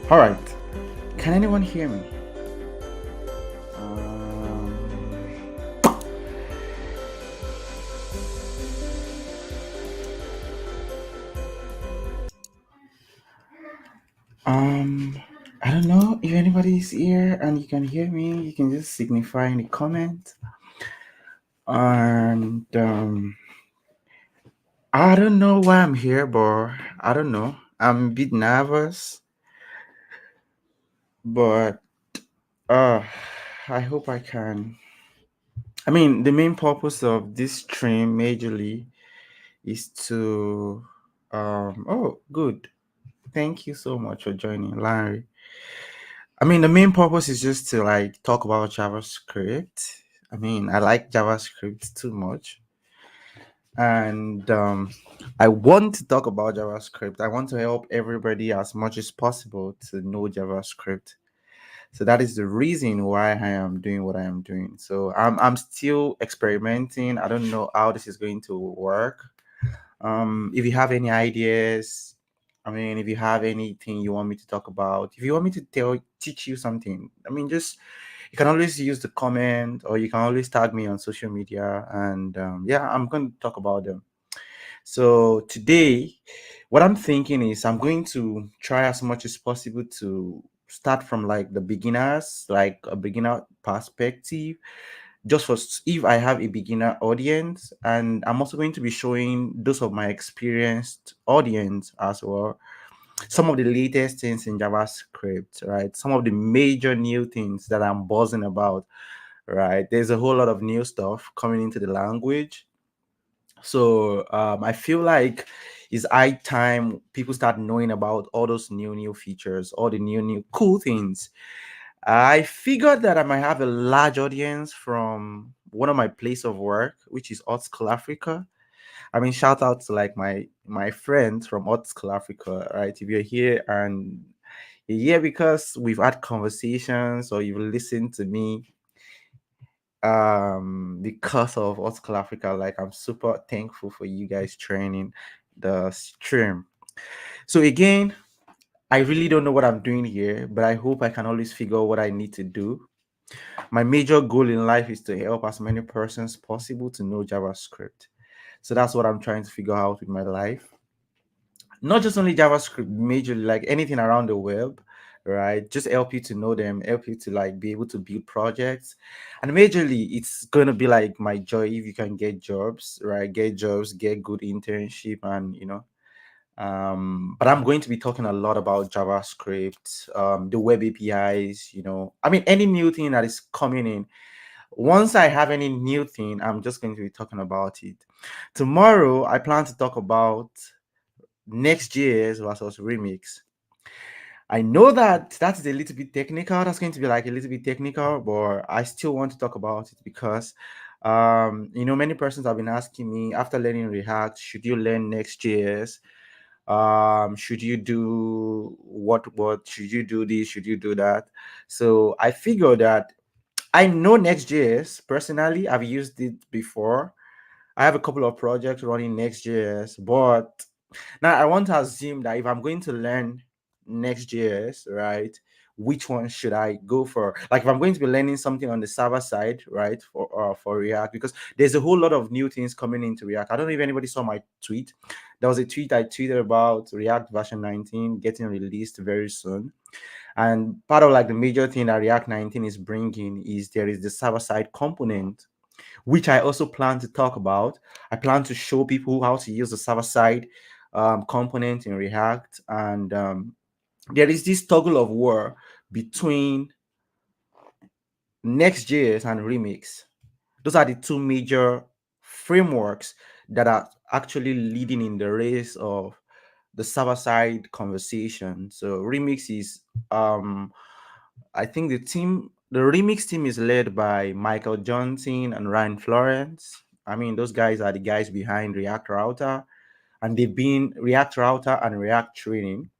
All right. Can anyone hear me? Um, um, I don't know if anybody's here and you can hear me. You can just signify in the comment. And I don't know why I'm here, but I don't know. I'm a bit nervous, but uh, I hope I can. I mean, the main purpose of this stream majorly is to oh, good. Thank you so much for joining, Larry. I mean, the main purpose is just to like talk about JavaScript. I mean, I like JavaScript too much, and I want to talk about JavaScript. I want to help everybody as much as possible to know JavaScript. So that is the reason why I am doing what I am doing. So I'm still experimenting. I don't know how this is going to work. If you have any ideas, I mean, if you have anything you want me to talk about, if you want me to teach you something, I mean, just you can always use the comment or you can always tag me on social media, and yeah, I'm going to talk about them. So today, what I'm thinking is I'm going to try as much as possible to start from like the beginners, like a beginner perspective, just for if I have a beginner audience, and I'm also going to be showing those of my experienced audience as well some of the latest things in JavaScript, right? Some of the major new things that I'm buzzing about, right? There's a whole lot of new stuff coming into the language. So I feel like it's high time people start knowing about all those new features, all the new cool things. I figured that I might have a large audience from one of my place of work, which is Hot School Africa. I mean, shout out to like my friends from Hot School Africa, right? If you're here and you're here because we've had conversations or you've listened to me because of Hot School Africa, like I'm super thankful for you guys training the stream. So again, I really don't know what I'm doing here, but I hope I can always figure out what I need to do. My major goal in life is to help as many persons possible to know JavaScript. So that's what I'm trying to figure out with my life. Not just only JavaScript, majorly like anything around the web, right? Just help you to know them, help you to like be able to build projects. And majorly, it's gonna be like my joy if you can get jobs, right? Get jobs, get good internship, and but I'm going to be talking a lot about JavaScript, the web APIs, I mean, any new thing that is coming in. Once I have any new thing, I'm just going to be talking about it. Tomorrow, I plan to talk about Next.js versus Remix. I know that that is a little bit technical. That's going to be like a little bit technical, but I still want to talk about it because, many persons have been asking me after learning React, should you learn Next.js? Should you do what should you do this? Should you do that? So I figured that I know Next.js personally. I've used it before. I have a couple of projects running Next.js, but now I want to assume that if I'm going to learn Next.js, right, which one should I go for? Like if I'm going to be learning something on the server side, right, for React, because there's a whole lot of new things coming into React. I don't know if anybody saw my tweet. There was a tweet I tweeted about React version 19 getting released very soon. And part of like the major thing that React 19 is bringing is there is the server side component, which I also plan to talk about. I plan to show people how to use the server side component in React. And there is this toggle of war between Next.js and Remix. Those are the two major frameworks that are actually leading in the race of the server side conversation. So Remix is I think the remix team is led by Michael Johnson and Ryan Florence. I mean, those guys are the guys behind React Router, and they've been React Router and React Training.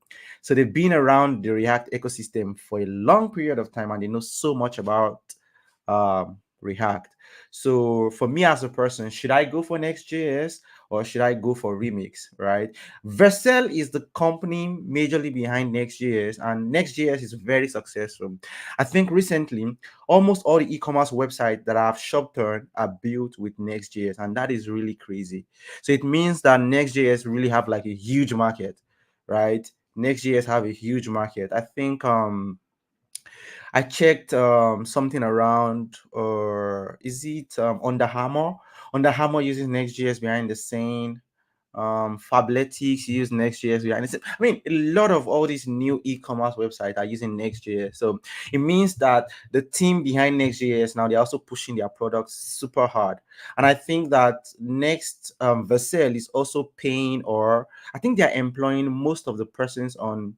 So they've been around the React ecosystem for a long period of time, and they know so much about React. So for me as a person, should I go for Next.js or should I go for Remix, right? Vercel is the company majorly behind Next.js, and Next.js is very successful. I think recently, almost all the e-commerce websites that have shop turn are built with Next.js, and that is really crazy. So it means that Next.js really have like a huge market, right? Next.js have a huge market. I think I checked something around, or is it Under Hammer? Under Hammer uses Next.js behind the scene. Fabletics use Next.js behind the scene. I mean, a lot of all these new e-commerce websites are using Next.js. So it means that the team behind Next.js now they're also pushing their products super hard. And I think that Next Vercel is also paying, or I think they're employing most of the persons on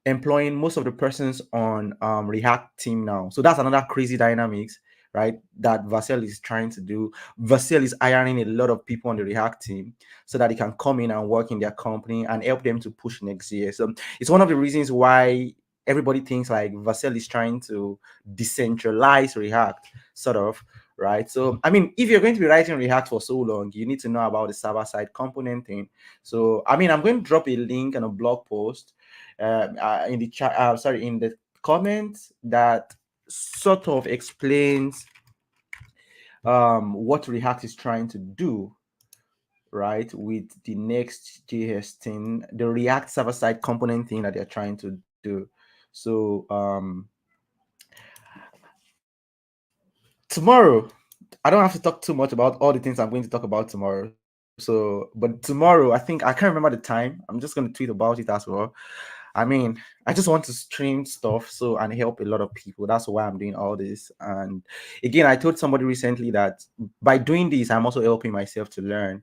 React team now. So that's another crazy dynamics, right? That Vassell is trying to do. Vassell is hiring a lot of people on the React team so that they can come in and work in their company and help them to push next year. So it's one of the reasons why everybody thinks like Vassell is trying to decentralize React, sort of. Right. So, I mean, if you're going to be writing React for so long, you need to know about the server side component thing. So, I mean, I'm going to drop a link and a blog post in the chat, sorry, in the comments that sort of explains what React is trying to do, right, with the next JS thing, the React server side component thing that they're trying to do. So tomorrow, I don't have to talk too much about all the things I'm going to talk about tomorrow. So, but tomorrow, I think I can't remember the time. I'm just going to tweet about it as well. I mean, I just want to stream stuff so and help a lot of people. That's why I'm doing all this. And again, I told somebody recently that by doing this, I'm also helping myself to learn.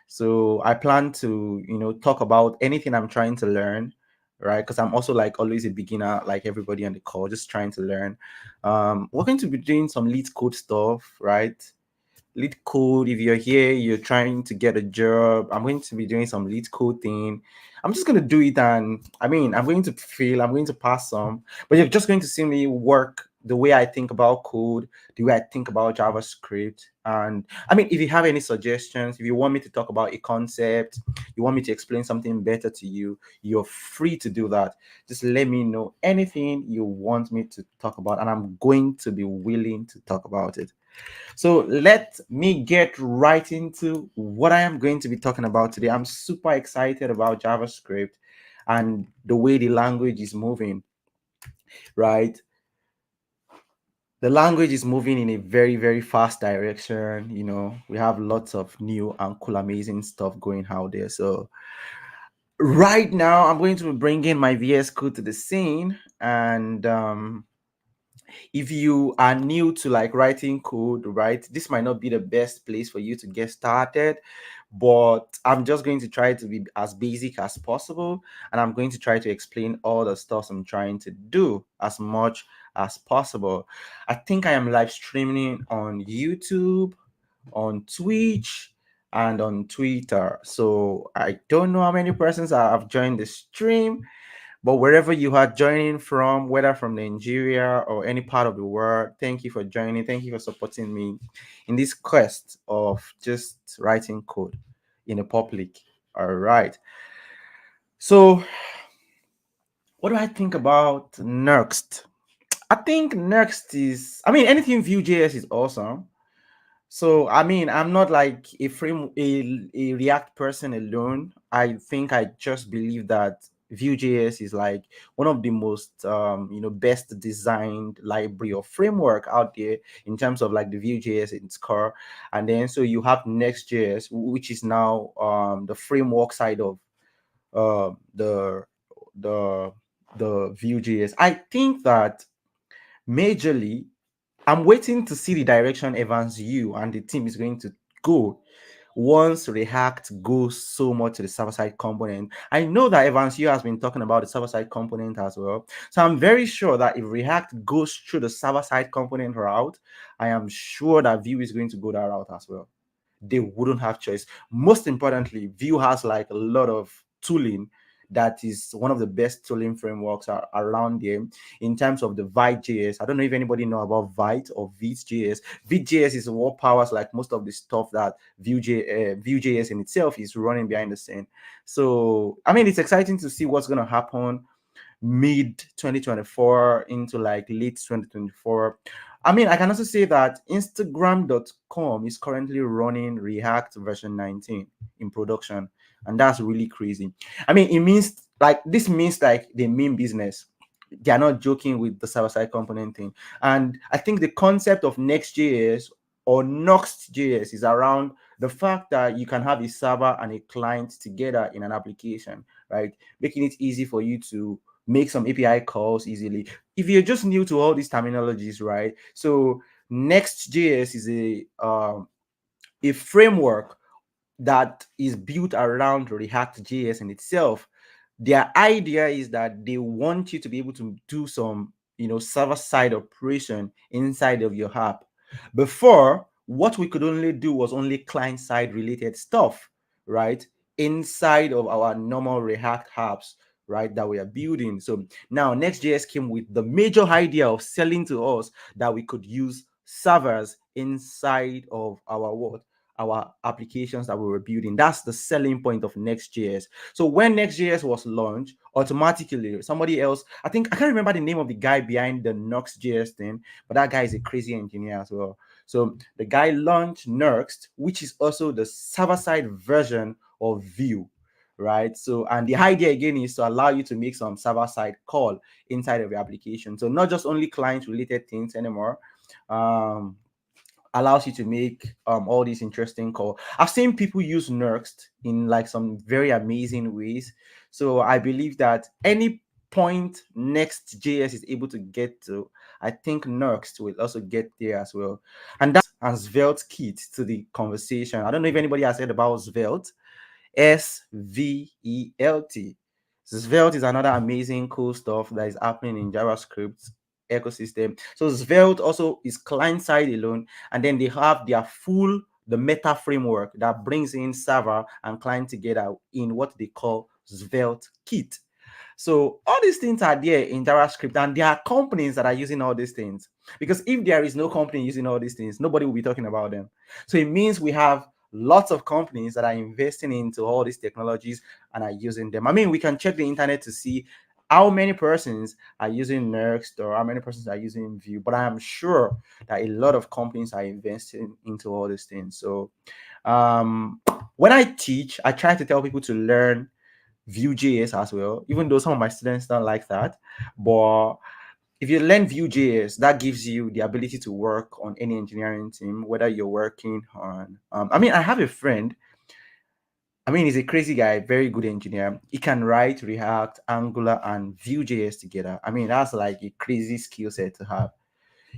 So I plan to, talk about anything I'm trying to learn, right? Because I'm also like always a beginner, like everybody on the call, just trying to learn. We're going to be doing some lead code stuff, right? Lead code. If you're here, you're trying to get a job, I'm going to be doing some lead code thing. I'm just going to do it, and I mean, I'm going to fail, I'm going to pass some, but you're just going to see me work the way I think about code, the way I think about JavaScript. And I mean, if you have any suggestions, if you want me to talk about a concept, you want me to explain something better to you, you're free to do that. Just let me know anything you want me to talk about, and I'm going to be willing to talk about it. So let me get right into what I am going to be talking about today. I'm super excited about JavaScript and the way the language is moving, right? The language is moving in a very, very fast direction. We have lots of new and cool, amazing stuff going out there. So right now, I'm going to be bringing my VS Code to the scene, and if you are new to like writing code, right, this might not be the best place for you to get started, but I'm just going to try to be as basic as possible, and I'm going to try to explain all the stuff I'm trying to do as much as possible. I think I am live streaming on YouTube, on Twitch, and on Twitter. So I don't know how many persons have joined the stream, but wherever you are joining from, whether from Nigeria or any part of the world, thank you for joining. Thank you for supporting me in this quest of just writing code in the public. All right. So, what do I think about Next? I think Next is, I mean, anything Vue.js is awesome. So I mean, I'm not like a React person alone. I think I just believe that Vue.js is like one of the most best designed library or framework out there in terms of like the Vue.js in its core. And then so you have Next.js, which is now the framework side of the the Vue.js. I think that majorly I'm waiting to see the direction Evans U and the team is going to go once React goes so much to the server-side component. I know that Evans U has been talking about the server-side component as well. So I'm very sure that if React goes through the server-side component route, I am sure that Vue is going to go that route as well. They wouldn't have choice. Most importantly, Vue has like a lot of tooling that is one of the best tooling frameworks around there in terms of the Vite.js. I don't know if anybody know about Vite or Vite.js. Vite.js is what powers like most of the stuff that Vue.js in itself is running behind the scene. So I mean, it's exciting to see what's going to happen mid 2024 into like late 2024. I mean, I can also say that Instagram.com is currently running React version 19 in production, and that's really crazy. I mean, it means like this means like they mean business. They are not joking with the server side component thing. And I think the concept of Next.js or Next.js is around the fact that you can have a server and a client together in an application, right? Making it easy for you to make some API calls easily. If you're just new to all these terminologies, right? So Next.js is a framework that is built around React.js in itself. Their idea is that they want you to be able to do some, server side operation inside of your app. Before, what we could only do was only client side related stuff, right? Inside of our normal React apps, right? That we are building. So now Next.js came with the major idea of selling to us that we could use servers inside of our what? Our applications that we were building. That's the selling point of Next.js. So when Next.js was launched, automatically somebody else, I think I can't remember the name of the guy behind the Next.js thing, but that guy is a crazy engineer as well. So the guy launched Next, which is also the server-side version of Vue, right? So, and the idea again is to allow you to make some server-side call inside of your application. So not just only client-related things anymore. Allows you to make all these interesting calls. I've seen people use Next in like some very amazing ways. So I believe that any point Next.js is able to get to, I think Next will also get there as well. And that's as Svelte kit to the conversation. I don't know if anybody has heard about Svelte. Svelt. Svelte is another amazing cool stuff that is happening in JavaScript ecosystem. So Svelte also is client side alone, and then they have their the meta framework that brings in server and client together in what they call Svelte kit. So all these things are there in JavaScript, and there are companies that are using all these things. Because if there is no company using all these things, nobody will be talking about them. So it means we have lots of companies that are investing into all these technologies and are using them. I mean, we can check the internet to see how many persons are using Next or how many persons are using Vue, but I am sure that a lot of companies are investing into all these things. So when I teach, I try to tell people to learn Vue.js as well, even though some of my students don't like that. But if you learn Vue.js, that gives you the ability to work on any engineering team, whether you're working on. I mean, I have a friend. I mean, he's a crazy guy, very good engineer. He can write React, Angular, and Vue.js together. I mean, that's like a crazy skill set to have.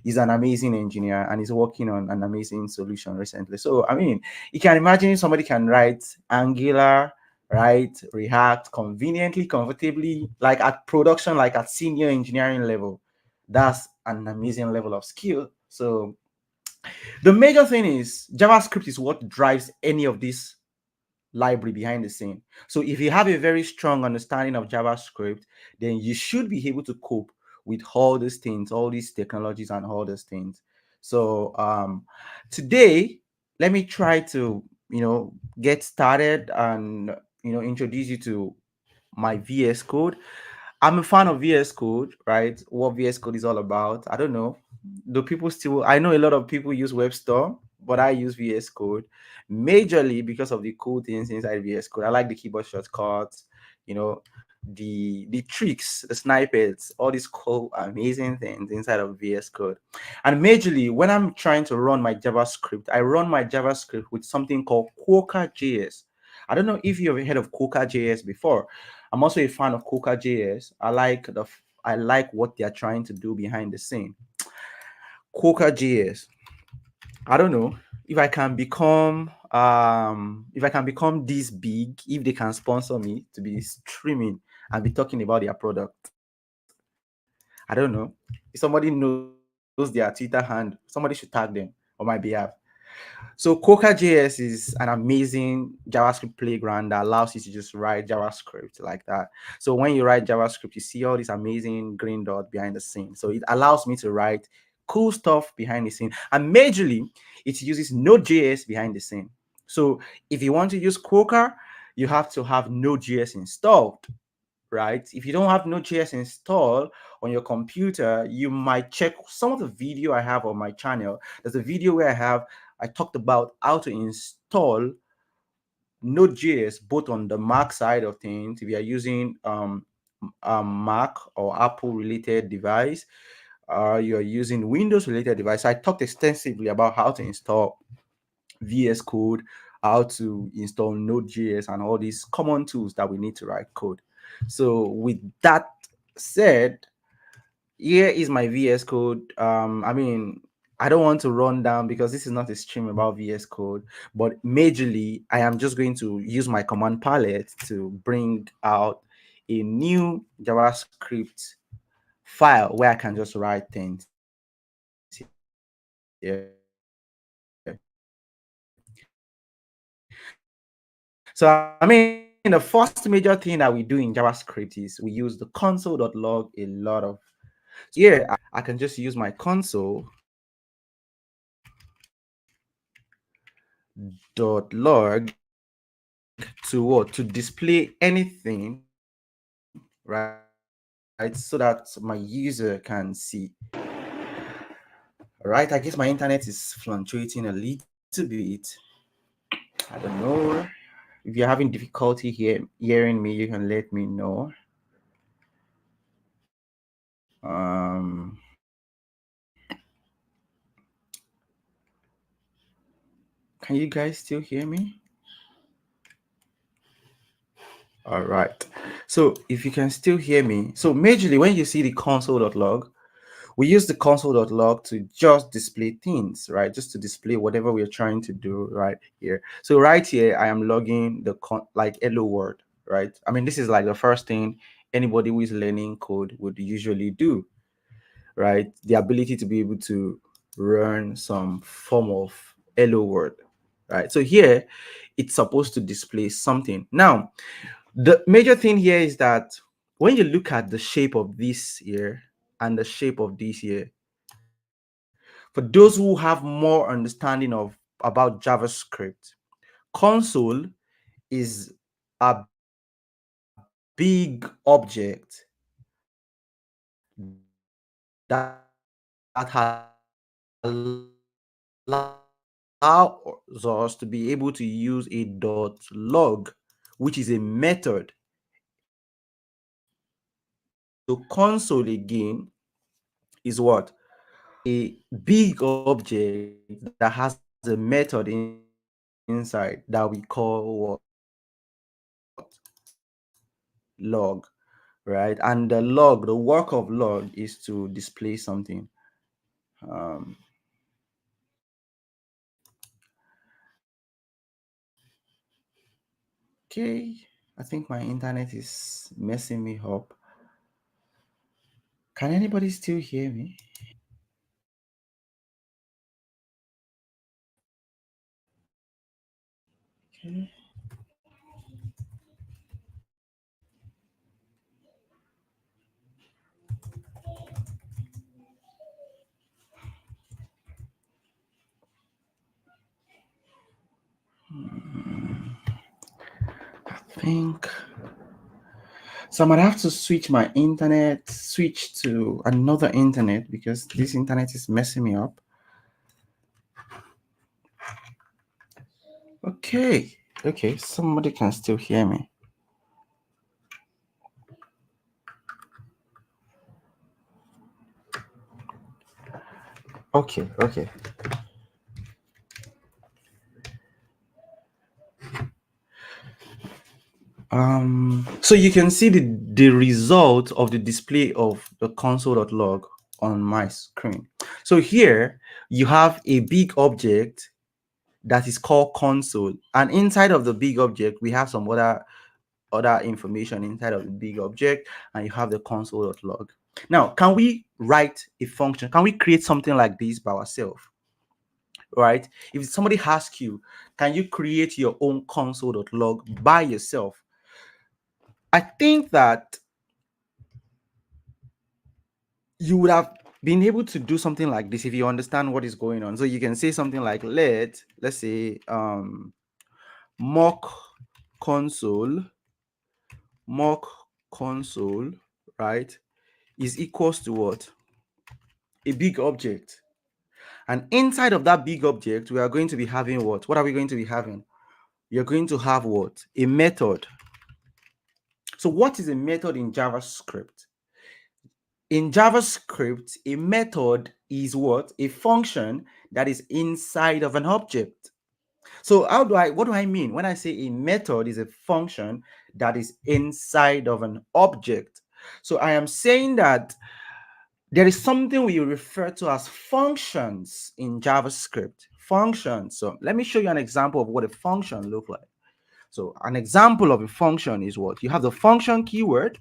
He's an amazing engineer and he's working on an amazing solution recently. So, I mean, you can imagine somebody can write Angular, write React conveniently, comfortably, like at production, like at senior engineering level. That's an amazing level of skill. So, the major thing is JavaScript is what drives any of this library behind the scene. So if you have a very strong understanding of JavaScript, then you should be able to cope with all these things, all these technologies and all these things. So today, let me try to, get started and, introduce you to my VS Code. I'm a fan of VS Code, right? What VS Code is all about. I don't know. Do people still, I know a lot of people use WebStorm, but I use VS Code majorly because of the cool things inside VS Code. I like the keyboard shortcuts, the tricks, the snippets, all these cool, amazing things inside of VS Code. And majorly, when I'm trying to run my JavaScript, I run my JavaScript with something called Quokka.js. I don't know if you've ever heard of Quokka.js before. I'm also a fan of Quokka.js. I like what they're trying to do behind the scene. Quokka.js. I don't know if I can become this big, if they can sponsor me to be streaming and be talking about their product. I don't know. If somebody knows their Twitter hand, somebody should tag them on my behalf. So Coca.js is an amazing JavaScript playground that allows you to just write JavaScript like that. So when you write JavaScript, you see all this amazing green dot behind the scene. So it allows me to write cool stuff behind the scene. And majorly, it uses Node.js behind the scene. So if you want to use Coca, you have to have Node.js installed, right? If you don't have Node.js installed on your computer, you might check some of the video I have on my channel. There's a video where I talked about how to install Node.js both on the Mac side of things, if you are using Mac or Apple related device, you're using Windows related device. I talked extensively about how to install VS Code, how to install Node.js, and all these common tools that we need to write code. So with that said, here is my VS Code. I mean, I don't want to run down because this is not a stream about VS Code, but majorly I am just going to use my command palette to bring out a new JavaScript file where I can just write things here. So I mean, the first major thing that we do in JavaScript is we use the console.log a lot of. So here I can just use my console.log to what? To display anything, right? So that my user can see. All right, I guess my internet is fluctuating a little bit. I don't know. If you're having difficulty hearing me, you can let me know. Can you guys still hear me? All right. So if you can still hear me, so majorly when you see the console.log, we use the console.log to just display things, right? Just to display whatever we're trying to do right here. So right here, I am logging the like hello world, right? I mean, this is like the first thing anybody who is learning code would usually do, right? The ability to be able to run some form of hello world, right? So here, it's supposed to display something. Now, the major thing here is that when you look at the shape of this here and the shape of this here, for those who have more understanding of about JavaScript, console is a big object that allows us to be able to use a dot log, which is a method. So console again is what? A big object that has a method inside that we call what? Log, right? And the log, the work of log is to display something. Um, okay, I think my internet is messing me up. Can anybody still hear me? Okay. I think so. I might have to switch my internet, switch to another internet because this internet is messing me up. Okay, okay, somebody can still hear me. Okay, okay. So you can see the result of the display of the console.log on my screen. So here you have a big object that is called console, and inside of the big object we have some other information inside of the big object, and you have the console.log. Now, can we write a function? Can we create something like this by ourselves? right? If somebody asks you, can you create your own console.log by yourself? I think that you would have been able to do something like this if you understand what is going on. So you can say something like, let's say mock console, mock console, right, is equals to what? A big object. And inside of that big object, we are going to be having what? What are we going to be having? You're going to have what? A method. So what is a method in JavaScript? In JavaScript, a method is what? A function that is inside of an object. So what do I mean when I say a method is a function that is inside of an object? So I am saying that there is something we refer to as functions in JavaScript. Functions. So let me show you an example of what a function looks like. So an example of a function is what? You have the function keyword.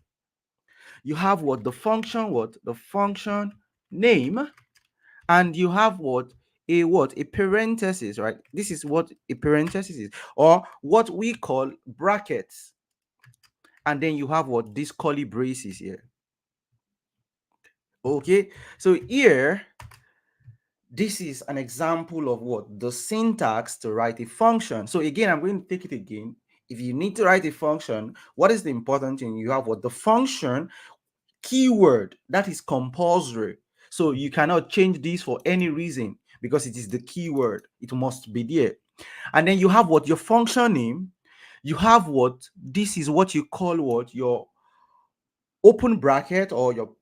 You have what? The function what? The function name. And you have what? A parenthesis, right? This is what a parenthesis is, or what we call brackets. And then you have what? These curly braces here. Okay, so here, this is an example of what? The syntax to write a function. So again, I'm going to take it again. If you need to write a function, what is the important thing? You have what? The function keyword. That is compulsory. So you cannot change this for any reason because it is the keyword. It must be there. And then you have what? Your function name. You have what? This is what you call what? Your open bracket or your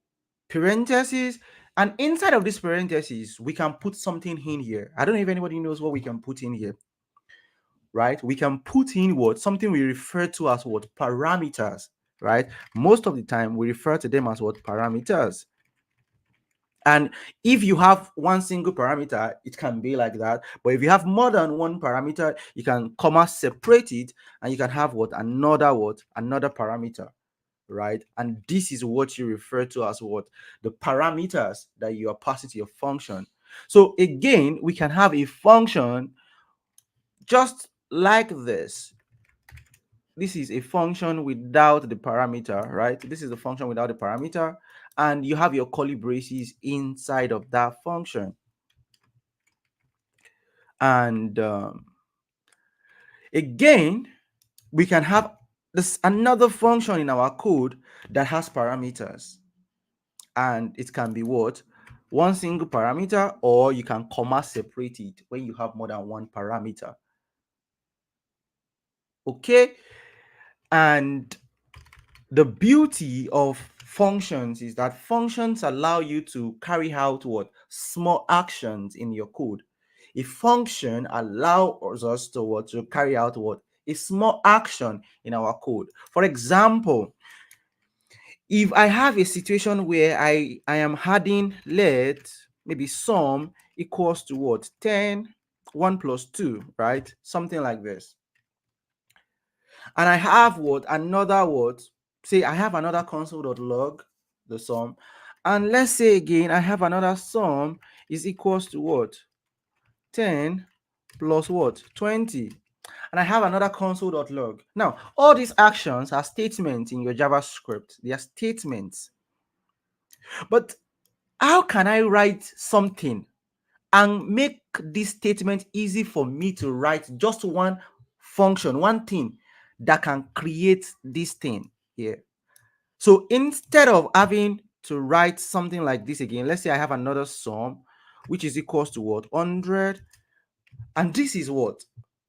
parentheses. And inside of this parentheses, we can put something in here. I don't know if anybody knows what we can put in here, right? We can put in what? Something we refer to as what? Parameters, right? Most of the time, we refer to them as what? Parameters. And if you have one single parameter, it can be like that. But if you have more than one parameter, you can comma separate it and you can have what? Another parameter, right? And this is what you refer to as what? The parameters that you are passing to your function. So again, we can have a function just like this. This is a function without the parameter, right? This is a function without the parameter, and you have your curly braces inside of that function. And again, we can have this another function in our code that has parameters, and it can be what? One single parameter, or you can comma separate it when you have more than one parameter. Okay, and the beauty of functions is that functions allow you to carry out what? Small actions in your code. A function allows us to what? To carry out what? A small action in our code. For example, if I have a situation where I am adding let maybe sum equals to what? 10, 1 plus 2, right? Something like this. And I have what? Another what? Say I have another console.log, the sum. And let's say again, I have another sum is equals to what? 10 plus what? 20. And I have another console.log. Now, all these actions are statements in your JavaScript. They are statements. But how can I write something and make this statement easy for me to write just one function, one thing that can create this thing here? So instead of having to write something like this again, let's say I have another sum which is equals to what? 100. And this is what?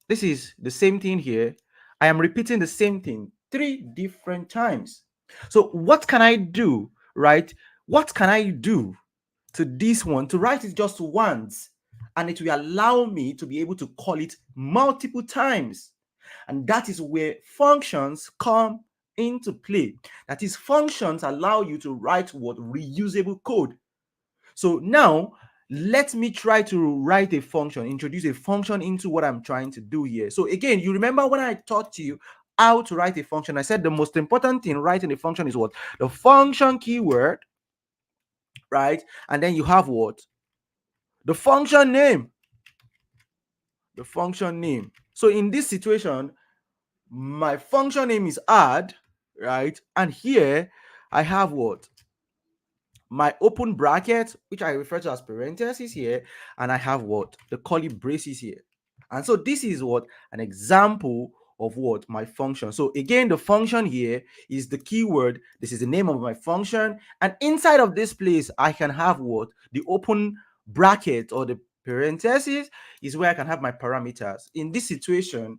This is the same thing here. I am repeating the same thing 3 different times. So what can I do, right? What can I do to this one to write it just once, and it will allow me to be able to call it multiple times? And that is where functions come into play. That is, functions allow you to write what? Reusable code. So now let me try to write a function, introduce a function into what I'm trying to do here. So again, you remember when I taught you how to write a function, I said the most important thing writing a function is what? The function keyword, right? And then you have what? The function name. the function name. So in this situation, my function name is add, right? And here I have what? My open bracket, which I refer to as parentheses here, and I have what? The curly braces here. And so this is what? An example of what? My function. So again, the function here is the keyword. This is the name of my function. And inside of this place, I can have what? The open bracket or the parentheses is where I can have my parameters. In this situation,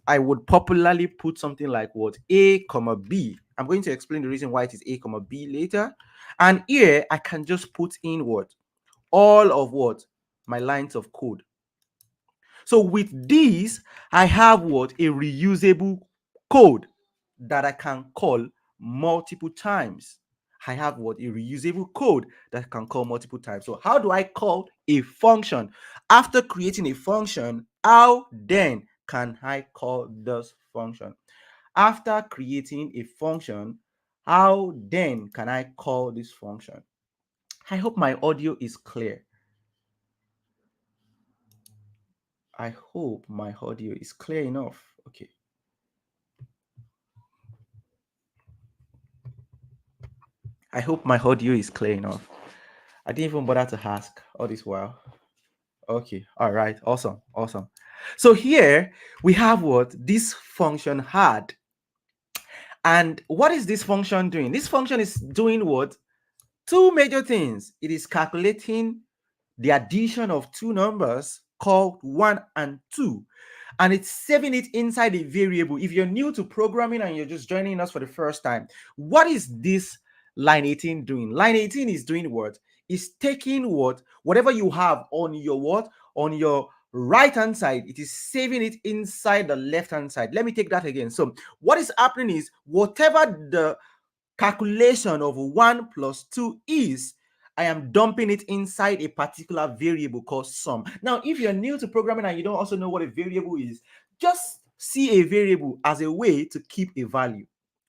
I would popularly put something like what? A comma B. I'm going to explain the reason why it is A comma B later. And here I can just put in what? All of what? My lines of code. So with this, I have what? A reusable code that I can call multiple times. I have what? A reusable code that I can call multiple times. So how do I call a function? After creating a function, how then can I call this function? After creating a function, how then can I call this function? I hope my audio is clear. I hope my audio is clear enough. Okay. I hope my audio is clear enough. I didn't even bother to ask all this while. Okay. All right. Awesome. Awesome. So here we have what this function had. And what is this function doing? This function is doing what? Two major things. It is calculating the addition of two numbers called 1 and 2, and it's saving it inside a variable. If you're new to programming and you're just joining us for the first time, what is this line 18 doing? Line 18 is doing what? Is taking what? Whatever you have on your what? On your right hand side, it is saving it inside the left hand side. Let me take that again. So what is happening is whatever the calculation of 1 plus 2 is, I am dumping it inside a particular variable called sum. Now, if you're new to programming and you don't also know what a variable is, just see a variable as a way to keep a value.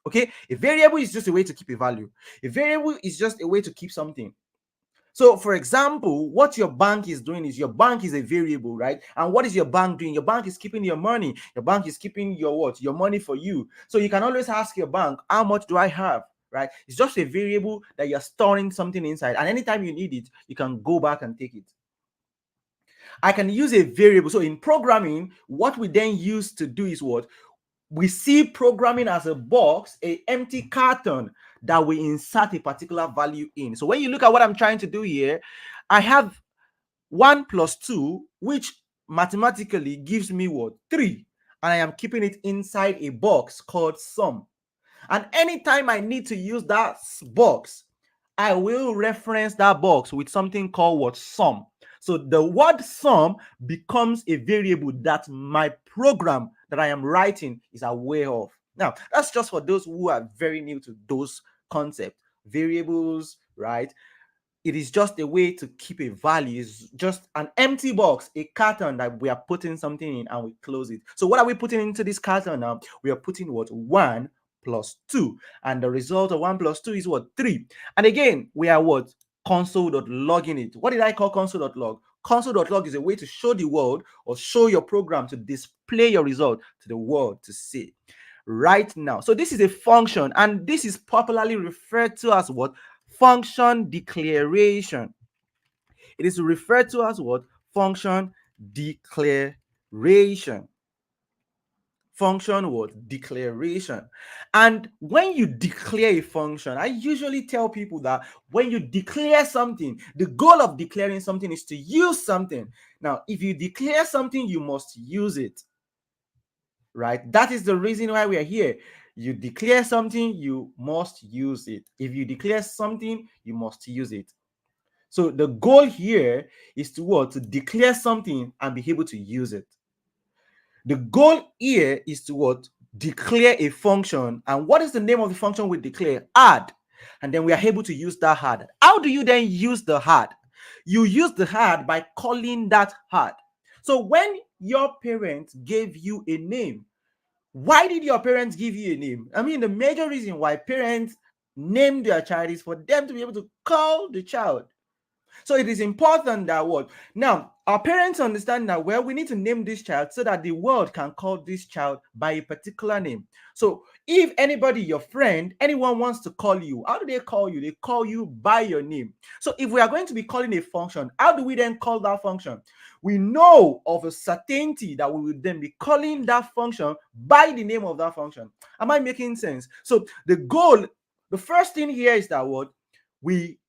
Okay, a variable is just a way to keep a value. A variable is just a way to keep something. So, for example, what your bank is doing is your bank is a variable, right? And what is your bank doing? Your bank is keeping your money. Your bank is keeping your what? Your money for you. So you can always ask your bank, how much do I have? Right? It's just a variable that you're storing something inside. And anytime you need it, you can go back and take it. I can use a variable. So in programming, what we then use to do is what? We see programming as a box, a empty carton that we insert a particular value in. So when you look at what I'm trying to do here, I have 1 plus 2, which mathematically gives me what? 3. And I am keeping it inside a box called sum. And anytime I need to use that box, I will reference that box with something called what? Sum. So the word sum becomes a variable that my program that I am writing is aware of. Now, that's just for those who are very new to those concepts. Variables, right? It is just a way to keep a value. It's just an empty box, a carton that we are putting something in and we close it. So what are we putting into this carton now? We are putting what? 1 plus 2. And the result of 1 plus 2 is what? 3. And again, we are what? Console.log in it. What did I call console.log? Console.log is a way to show the world or show your program to display your result to the world to see right now. So this is a function, and this is popularly referred to as what? Function declaration. It is referred to as what? Function declaration. Function what? Declaration. And when you declare a function, I usually tell people that when you declare something, the goal of declaring something is to use something. Now, if you declare something, you must use it. Right? That is the reason why we are here. You declare something, you must use it. If you declare something, you must use it. So the goal here is to what? To declare something and be able to use it. The goal here is to what? Declare a function. And what is the name of the function we declare? Add. And then we are able to use that add. How do you then use the add? You use the add by calling that add. So when your parents gave you a name, why did your parents give you a name? I mean, the major reason why parents name their child is for them to be able to call the child. So it is important that what? Now, our parents understand that, well, we need to name this child so that the world can call this child by a particular name. So if anybody, your friend, anyone wants to call you, how do they call you? They call you by your name. So if we are going to be calling a function, how do we then call that function? We know of a certainty that we will then be calling that function by the name of that function. Am I making sense? So the goal, the first thing here is that what? We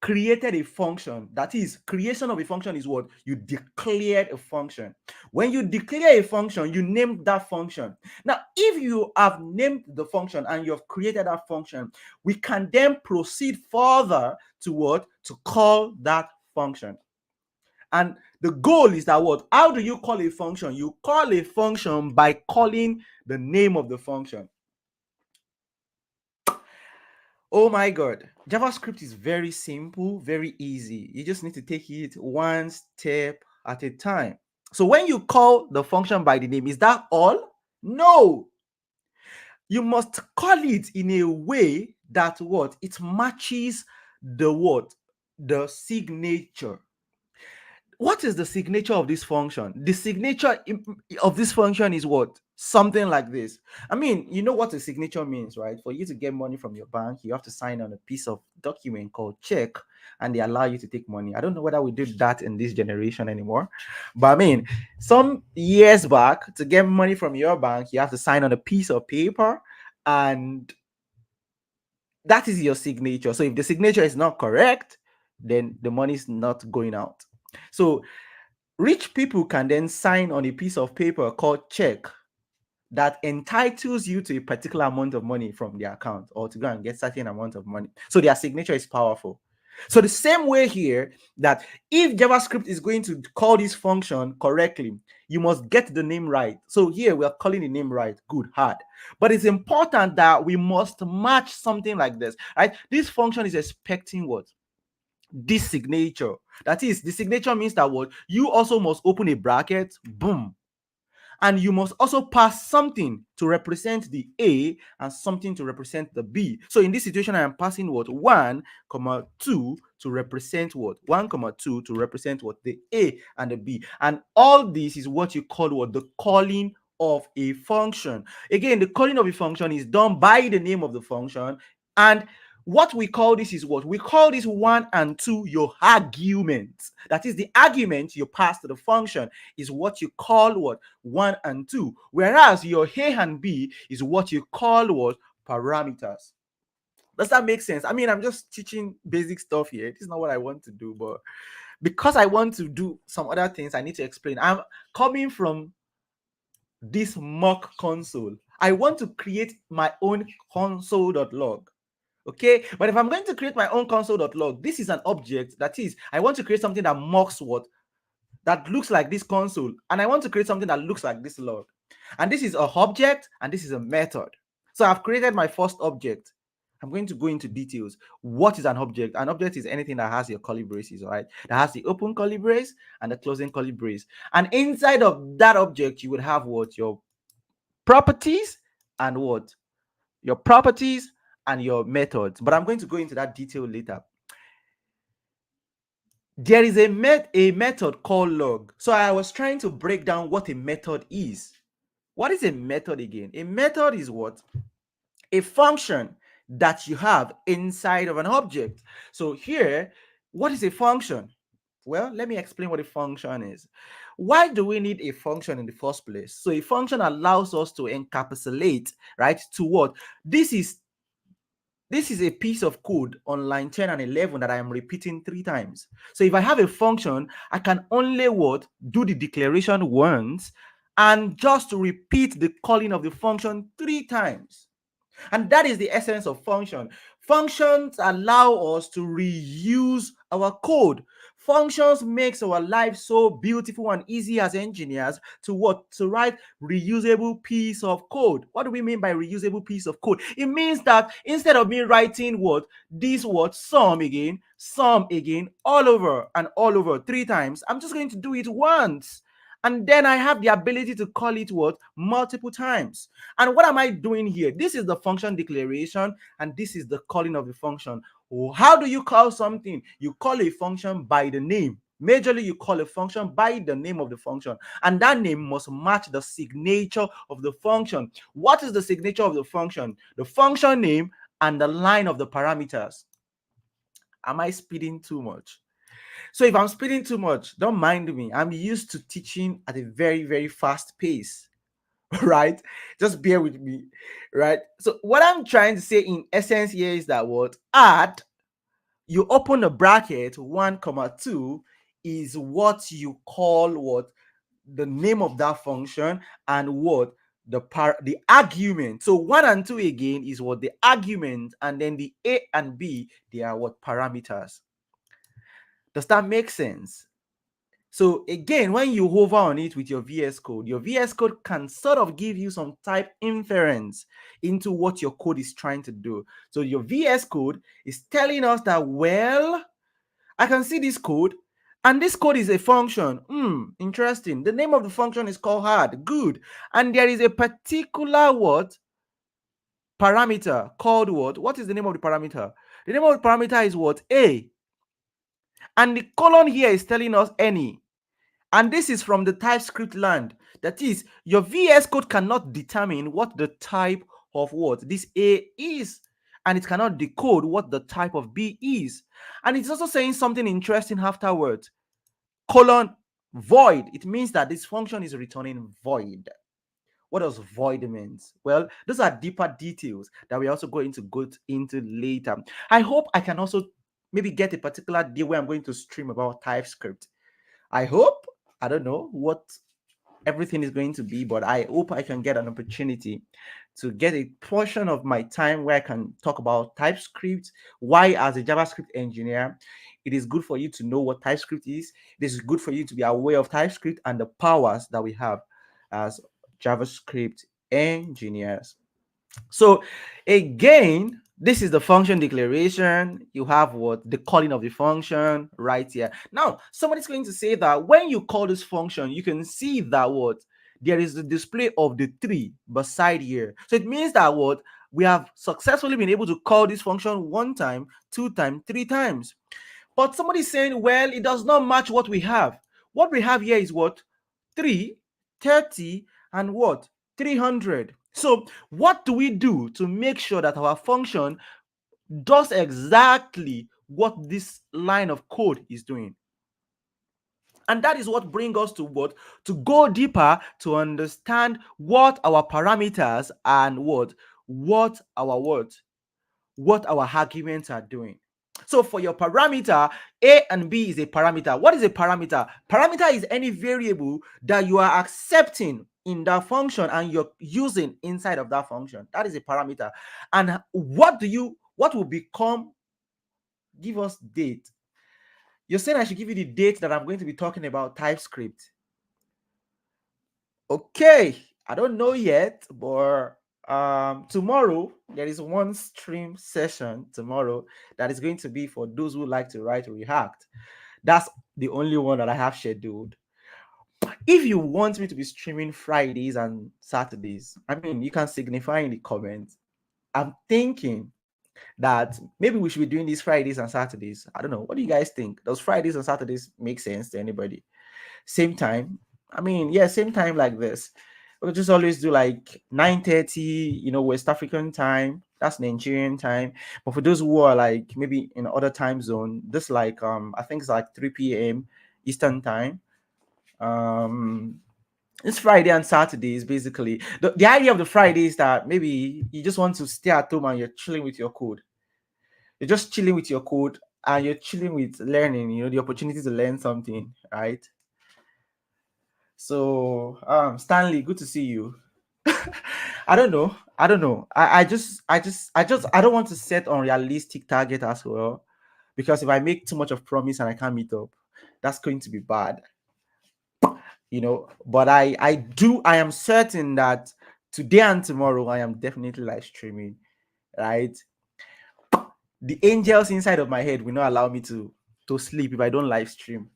created a function. That is, creation of a function is what? You declared a function. When you declare a function, you name that function. Now, if you have named the function and you have created that function, we can then proceed further to what? To call that function. And the goal is that what? How do you call a function? You call a function by calling the name of the function. Oh my God. JavaScript is very simple, very easy. You just need to take it one step at a time. So when you call the function by the name, is that all? No. You must call it in a way that what? It matches the what? The signature. What is the signature of this function? The signature of this function is what? Something like this. I mean, you know what a signature means, right? For you to get money from your bank, you have to sign on a piece of document called check, and they allow you to take money. I don't know whether we do that in this generation anymore, but I mean, some years back, to get money from your bank, you have to sign on a piece of paper, and that is your signature. So if the signature is not correct, then the money is not going out. So rich people can then sign on a piece of paper called check that entitles you to a particular amount of money from their account, or to go and get certain amount of money. So their signature is powerful. So the same way here, that if JavaScript is going to call this function correctly, you must get the name right. So here we are calling the name right. Good, hard. But it's important that we must match something like this, right? This function is expecting what? This signature. That is, the signature means that what? You also must open a bracket, boom, and you must also pass something to represent the A and something to represent the B. So in this situation, I am passing what? 1, 2 to represent what? 1, 2 to represent what? The A and the B. And all this is what you call what? The calling of a function. Again, the calling of a function is done by the name of the function, and what we call this is what? We call this 1 and 2 your argument. That is, the argument you pass to the function is what you call what? 1 and 2. Whereas your A and B is what you call what? Parameters. Does that make sense? I mean, I'm just teaching basic stuff here. This is not what I want to do, but because I want to do some other things, I need to explain. I'm coming from this mock console. I want to create my own console.log. Okay, but if I'm going to create my own console.log, this is an object. That is, I want to create something that mocks what? That looks like this console, and I want to create something that looks like this log. And this is a object, and this is a method. So I've created my first object. I'm going to go into details. What is an object? An object is anything that has your curly braces, all right? That has the open curly brace and the closing curly brace. And inside of that object, you would have what? Your properties and what? Your properties and your methods. But I'm going to go into that detail later. There is a method called log. So I was trying to break down what a method is. What is a method again? A method is what? A function that you have inside of an object. So here, what is a function? Well, let me explain what a function is. Why do we need a function in the first place? So a function allows us to encapsulate, right, to what? This is a piece of code on line 10 and 11 that I am repeating 3 times. So if I have a function, I can only what? Do the declaration once and just repeat the calling of the function 3 times. And that is the essence of function. Functions allow us to reuse our code. Functions makes our life so beautiful and easy as engineers to what? To write reusable piece of code. What do we mean by reusable piece of code? It means that instead of me writing what? This what? Sum again, all over and all over 3 times, I'm just going to do it once. And then I have the ability to call it what? Multiple times. And what am I doing here? This is the function declaration, and this is the calling of the function. How do you call something? You call a function by the name. Majorly, you call a function by the name of the function, and that name must match the signature of the function. What is the signature of the function? The function name and the line of the parameters. Am I speeding too much? So if I'm speeding too much, don't mind me. I'm used to teaching at a very, very fast pace, right? Just bear with me, right? So what I'm trying to say in essence here is that what add, you open a bracket, 1 comma 2 is what you call what the name of that function, and what the argument. So 1 and 2 again is what the argument, and then the a and b, they are what parameters. Does that make sense? So again, when you hover on it with your VS Code can sort of give you some type inference into what your code is trying to do. So your VS Code is telling us that, well, I can see this code, and this code is a function. Interesting. The name of the function is called hard. Good. And there is a particular what? Parameter called what? What is the name of the parameter? The name of the parameter is what? A. And the colon here is telling us any. And this is from the TypeScript land. That is, your VS Code cannot determine what the type of what this A is. And it cannot decode what the type of B is. And it's also saying something interesting afterwards. Colon void. It means that this function is returning void. What does void means? Well, those are deeper details that we're also going to go into later. I hope I can also maybe get a particular day where I'm going to stream about TypeScript. I hope. I don't know what everything is going to be, but I hope I can get an opportunity to get a portion of my time where I can talk about TypeScript. Why, as a JavaScript engineer, it is good for you to know what TypeScript is. It is good for you to be aware of TypeScript and the powers that we have as JavaScript engineers. So again, this is the function declaration. You have what the calling of the function right here. Now, somebody's going to say that when you call this function, you can see that what there is the display of the 3 beside here. So it means that what we have successfully been able to call this function 1 time, 2 times, 3 times. But somebody's saying, well, it does not match what we have. What we have here is what? 3, 30, and what? 300. So what do we do to make sure that our function does exactly what this line of code is doing? And that is what brings us to what? To go deeper to understand what our parameters and what our arguments are doing. So for your parameter, A and B is a parameter. What is a parameter? Parameter is any variable that you are accepting in that function and you're using inside of that function. That is a parameter. And what will become, give us date. You're saying I should give you the date that I'm going to be talking about TypeScript. Okay, I don't know yet, but tomorrow there is one stream session tomorrow that is going to be for those who like to write React. That's the only one that I have scheduled. If you want me to be streaming Fridays and Saturdays, I mean, you can signify in the comments. I'm thinking that maybe we should be doing these Fridays and Saturdays. I don't know. What do you guys think? Does Fridays and Saturdays make sense to anybody? Same time. I mean, yeah, same time like this. We'll just always do like 9:30, West African time. That's Nigerian time. But for those who are like maybe in other time zone, this like I think it's like 3 p.m. Eastern time. It's Friday and Saturdays basically. The idea of the Friday is that maybe you just want to stay at home and you're chilling with your code. You're just chilling with your code and you're chilling with learning, the opportunity to learn something, right? So, Stanley, good to see you. I don't know. I don't want to set unrealistic target as well, because if I make too much of promise and I can't meet up, that's going to be bad. But I am certain that today and tomorrow I am definitely live streaming, right? The angels inside of my head will not allow me to sleep if I don't live stream.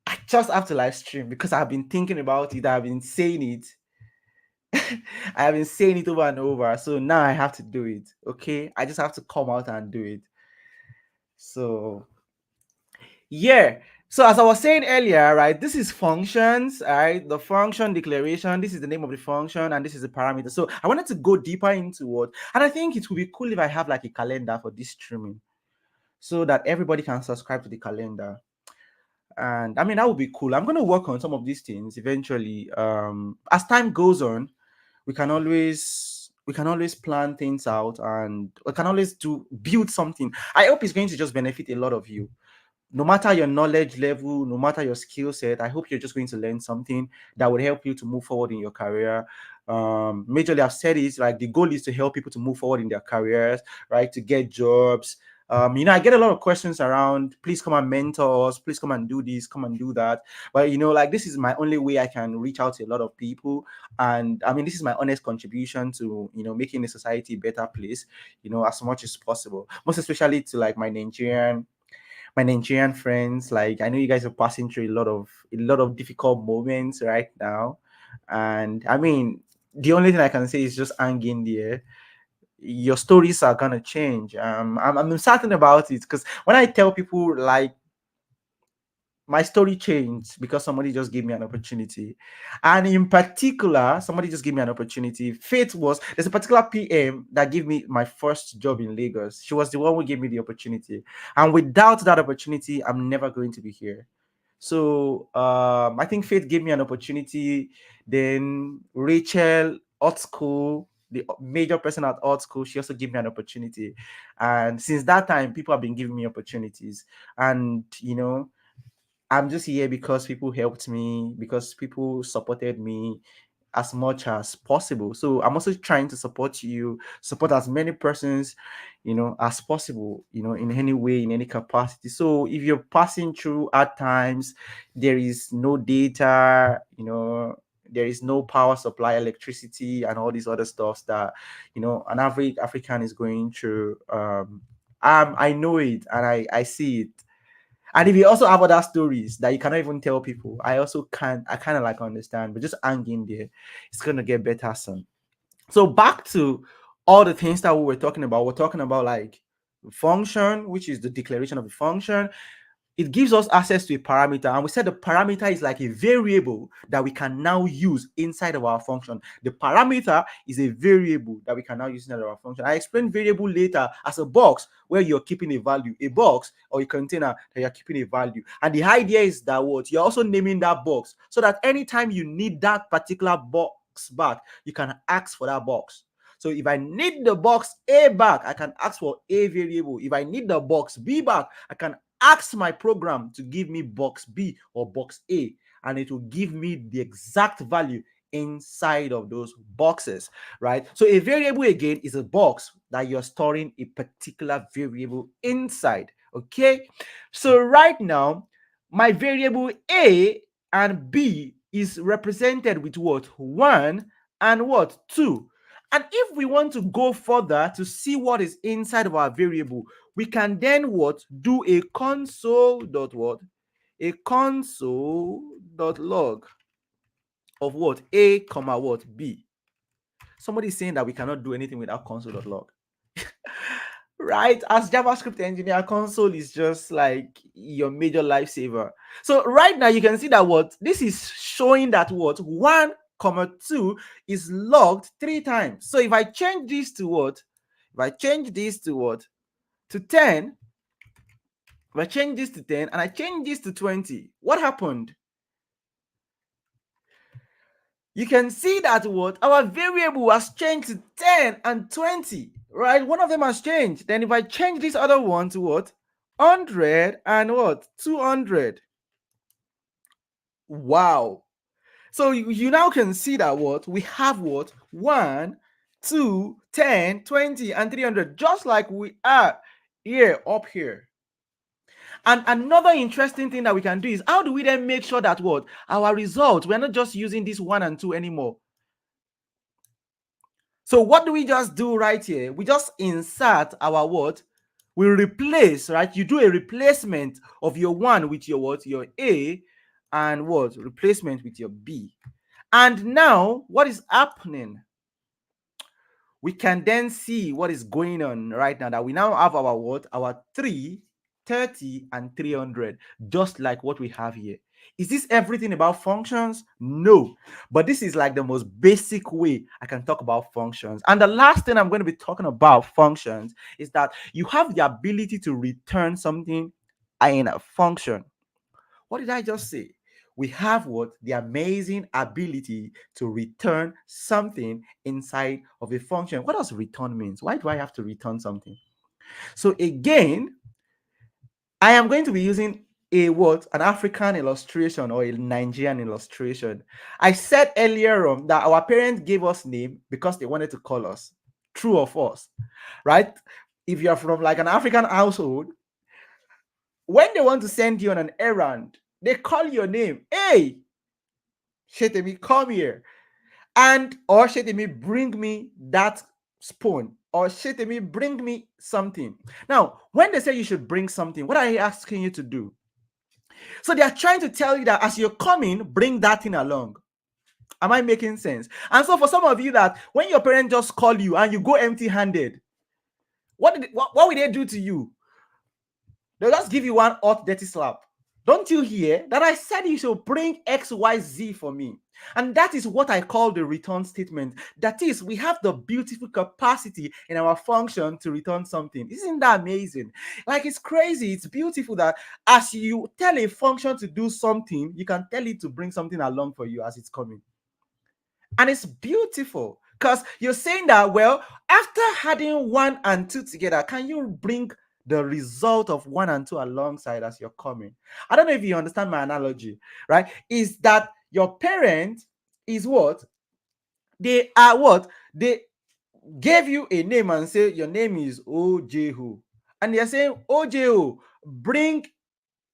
I just have to live stream because I've been thinking about it. I've been saying it. I have been saying it over and over. So now I have to do it. Okay. I just have to come out and do it. So yeah. So as I was saying earlier, right, this is functions, all right? The function declaration, this is the name of the function, and this is the parameter. So I wanted to go deeper into what, and I think it would be cool if I have like a calendar for this streaming so that everybody can subscribe to the calendar. And I mean that would be cool. I'm gonna work on some of these things eventually. As time goes on, we can always plan things out and we can always build something. I hope it's going to just benefit a lot of you, no matter your knowledge level, no matter your skill set. I hope you're just going to learn something that would help you to move forward in your career. Majorly, I've said it, like the goal is to help people to move forward in their careers, right? To get jobs. I get a lot of questions around, please come and mentor us, please come and do this, come and do that. But like this is my only way I can reach out to a lot of people. And I mean, this is my honest contribution to, making the society a better place, as much as possible. Most especially to like my Nigerian friends. Like I know you guys are passing through a lot of difficult moments right now, and I mean the only thing I can say is just hang in there. Your stories are gonna change. I'm certain about it because when I tell people like my story changed because somebody just gave me an opportunity. And in particular, somebody just gave me an opportunity. There's a particular PM that gave me my first job in Lagos. She was the one who gave me the opportunity. And without that opportunity, I'm never going to be here. So I think Faith gave me an opportunity. Then Rachel, Art School, the major person at Art School, she also gave me an opportunity. And since that time, people have been giving me opportunities. And, I'm just here because people helped me, because people supported me as much as possible. So I'm also trying to support you, support as many persons, as possible, in any way, in any capacity. So if you're passing through at times, there is no data, there is no power supply, electricity, and all these other stuffs that, an average African is going through. I know it and I see it. And if you also have other stories that you cannot even tell people, I kind of like understand, but just hang in there. It's gonna get better soon. So back to all the things that we were talking about. We're talking about like function, which is the declaration of the function. It gives us access to a parameter, and we said the parameter is like a variable that we can now use inside of our function. The parameter is a variable that we can now use inside of our function. I explain variable later as a box where you're keeping a value, a box or a container that you're keeping a value. And the idea is that what you're also naming that box so that anytime you need that particular box back, you can ask for that box. So if I need the box A back, I can ask for A variable. If I need the box B back, I can ask my program to give me box B or box A, and it will give me the exact value inside of those boxes, right? So a variable again is a box that you're storing a particular variable inside. Okay, so right now my variable A and B is represented with what? 1 and what? 2. And if we want to go further to see what is inside of our variable, we can then what? Do a console dot what? A console dot log of what? A comma what? B. Somebody is saying that we cannot do anything without console dot log. Right? As JavaScript engineer, console is just like your major lifesaver. So right now you can see that what? This is showing that what? 1 comma 2 is logged 3 times. So if I change this to what? If I change this to what? To 10, if I change this to 10 and I change this to 20, what happened? You can see that what? Our variable has changed to 10 and 20, right? One of them has changed. Then if I change this other one to what? 100 and what? 200. Wow. So you now can see that what? We have what? 1, 2, 10, 20, and 300, just like we are here up here. And another interesting thing that we can do is how do we then make sure that what? Our results, we're not just using this 1 and 2 anymore. So what do we just do right here? We just insert our what? We replace, right? You do a replacement of your 1 with your what? Your A, and what? Replacement with your B. And now what is happening? We can then see what is going on right now, that we now have our what? Our 3, 30, and 300, just like what we have here. Is this everything about functions? No. But this is like the most basic way I can talk about functions. And the last thing I'm going to be talking about functions is that you have the ability to return something in a function. What did I just say? We have what? The amazing ability to return something inside of a function. What does return means? Why do I have to return something? So again, I am going to be using a what? An African illustration or a Nigerian illustration. I said earlier on that our parents gave us name because they wanted to call us. True or false? Right? If you're from like an African household, when they want to send you on an errand, they call your name. Hey, Shetemi, come here. And or Shetemi, bring me that spoon. Or Shetemi, bring me something. Now, when they say you should bring something, what are they asking you to do? So they are trying to tell you that as you're coming, bring that thing along. Am I making sense? And so for some of you, that when your parents just call you and you go empty-handed, what will they do to you? They'll just give you one hot, dirty slap. Don't you hear that I said you should bring XYZ for me? And that is what I call the return statement. That is, we have the beautiful capacity in our function to return something. Isn't that amazing? Like, it's crazy. It's beautiful that as you tell a function to do something, you can tell it to bring something along for you as it's coming. And it's beautiful because you're saying that, well, after adding 1 and 2 together, can you bring the result of 1 and 2 alongside as you're coming? I don't know if you understand my analogy, right? Is that your parent is what? They are what? They gave you a name and say your name is Ojehu. And they're saying, Ojehu, bring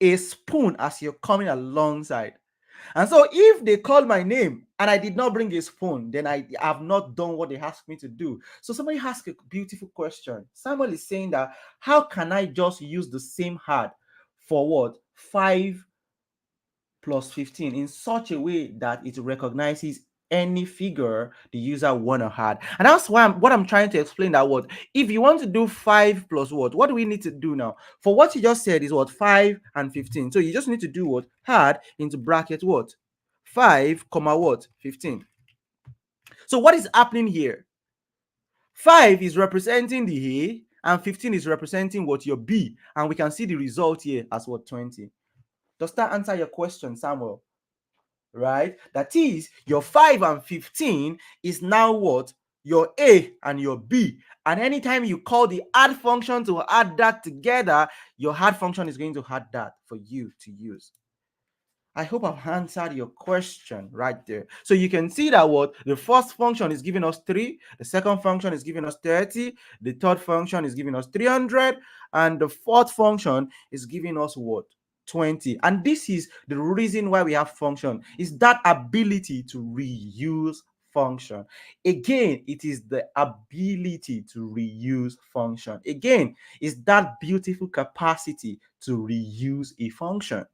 a spoon as you're coming alongside. And so if they call my name and I did not bring a spoon, then I have not done what they asked me to do. So somebody asked a beautiful question. Samuel is saying that, how can I just use the same heart for what? 5 plus 15 in such a way that it recognizes any figure the user want to add. And that's why what I'm trying to explain, that what if you want to do 5 plus what do we need to do now? For what you just said is what? 5 and 15. So you just need to do what? Add into bracket what? 5 comma what? 15. So what is happening here? 5 is representing the A and 15 is representing what? Your B. And we can see the result here as what? 20. Does that answer your question, Samuel? Right? That is, your 5 and 15 is now what? Your A and your B. And anytime you call the add function to add that together, your add function is going to add that for you to use. I hope I've answered your question right there. So you can see that what the first function is giving us 3, the second function is giving us 30, the third function is giving us 300, and the fourth function is giving us what? 20. And this is the reason why we have function, is that ability to reuse function. Again, it is the ability to reuse function. Again, is that beautiful capacity to reuse a function.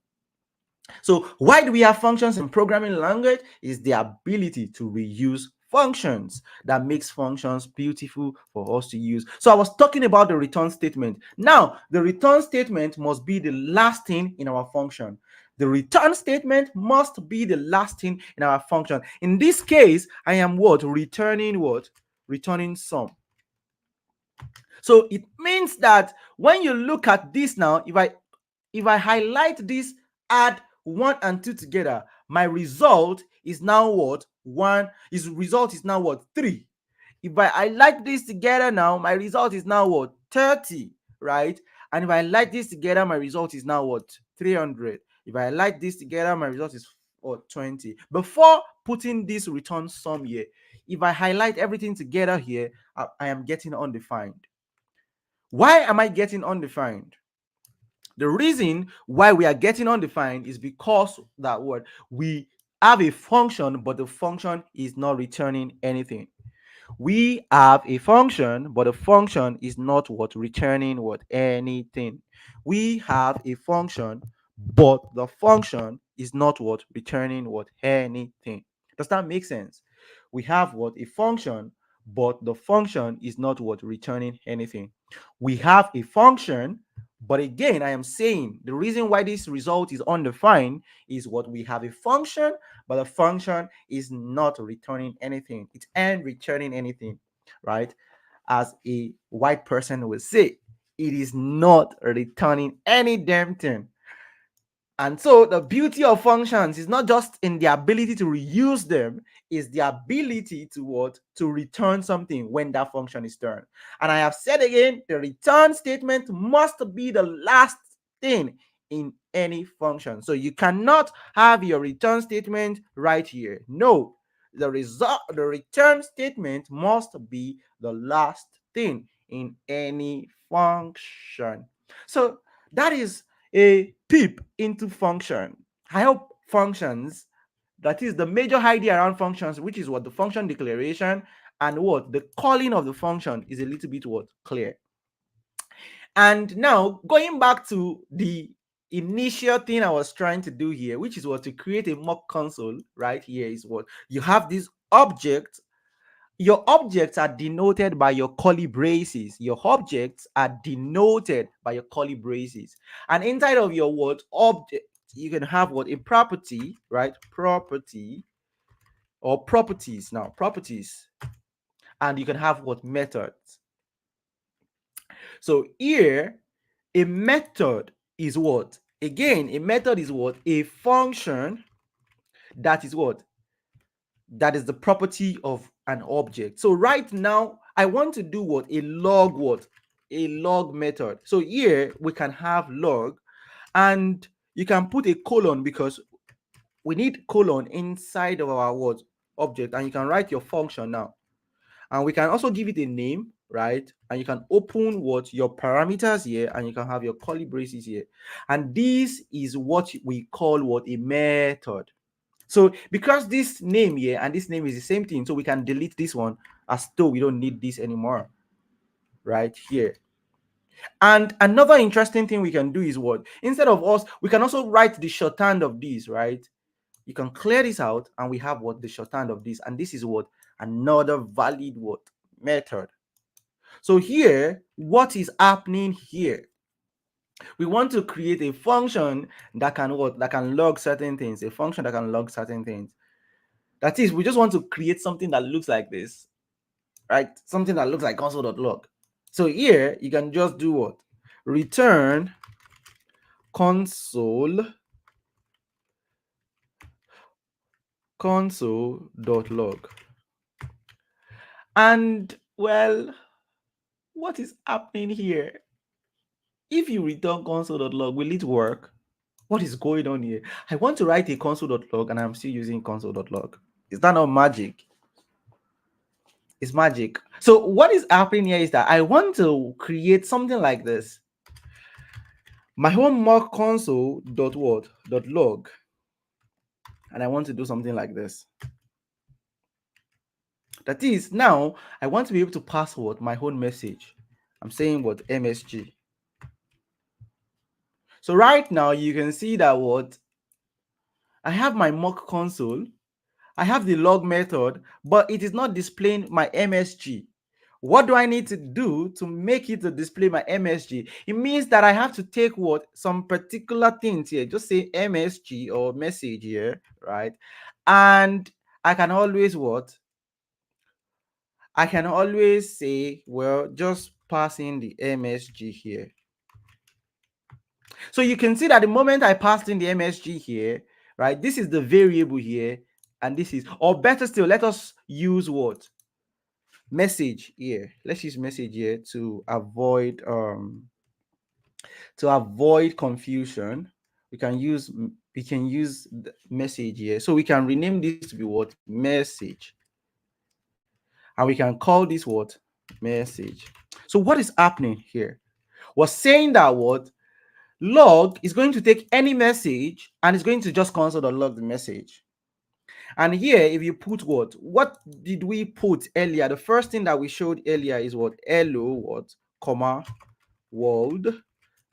So why do we have functions in programming language? Is the ability to reuse functions that makes functions beautiful for us to use. So I was talking about the return statement. Now, the return statement must be the last thing in our function. The return statement must be the last thing in our function. In this case, I am what? Returning what? Returning sum. So it means that when you look at this now, if I highlight this, add 1 and 2 together, my result is now what? 1 is result is now what? 3. If I highlight this together now, my result is now what? 30, right? And if I highlight this together, my result is now what? 300. If I highlight this together, my result is what? 20. Before putting this return sum here, if I highlight everything together here, I am getting undefined. Why am I getting undefined? The reason why we are getting undefined is because that word, we have a function, but the function is not returning anything. We have a function, but the function is not what? Returning what? Anything. We have a function, but the function is not what? Returning what? Anything. Does that make sense? We have what? A function, but the function is not what? Returning anything. We have a function, but again, I am saying the reason why this result is undefined is what? We have a function, but the function is not returning anything. It ain't returning anything, right? As a white person will say, it is not returning any damn thing. And so the beauty of functions is not just in the ability to reuse them, is the ability to what? To return something when that function is turned. And I have said again, the return statement must be the last thing in any function. So you cannot have your return statement right here. No, the return statement must be the last thing in any function. So that is a peep into function. I hope functions, that is the major idea around functions, which is what? The function declaration and what? The calling of the function is a little bit what? Clear. And now going back to the initial thing I was trying to do here, which is what? To create a mock console. Right here is what? You have this object. Your objects are denoted by your curly braces. Your objects are denoted by your curly braces. And inside of your word object, you can have what? A property, right? Property or properties. Now, properties. And you can have what? Methods. So here, a method is what? Again, a method is what? A function that is what? That is the property of an object. So right now, I want to do what? A log what? A log method. So here we can have log, and you can put a colon because we need colon inside of our what? Object, and you can write your function now. And we can also give it a name, right? And you can open what? Your parameters here, and you can have your curly braces here. And this is what we call what? A method. So because this name here and this name is the same thing, so we can delete this one as though we don't need this anymore right here. And another interesting thing we can do is what? Instead of us, we can also write the shorthand of this, right? You can clear this out and we have what? The shorthand of this. And this is what? Another valid what? Method. So here, what is happening here? We want to create a function that can what? That can log certain things. A function that can log certain things. That is, we just want to create something that looks like this, right? Something that looks like console.log. So here you can just do what? Return console.log. And well, what is happening here? If you return console.log, will it work? What is going on here? I want to write a console.log and I'm still using console.log. Is that not magic? It's magic. So what is happening here is that I want to create something like this. My home mock console dot what? Dot log. And I want to do something like this. That is, now I want to be able to pass what? My own message. I'm saying what? MSG. So right now you can see that what? I have my mock console. I have the log method, but it is not displaying my MSG. What do I need to do to make it to display my MSG? It means that I have to take what? Some particular things here. Just say MSG or message here, right? And I can always what? I can always say, well, just pass in the MSG here. So you can see that the moment I passed in the MSG here, right? This is the variable here, and this is, or better still, let us use what? Message here. Let's use message here to avoid confusion. We can use the message here. So we can rename this to be what? Message. And we can call this what? Message. So what is happening here? We're saying that what? Log is going to take any message and it's going to just console.log the message. And here, if you put what did we put earlier? The first thing that we showed earlier is what? Hello, what? Comma, world.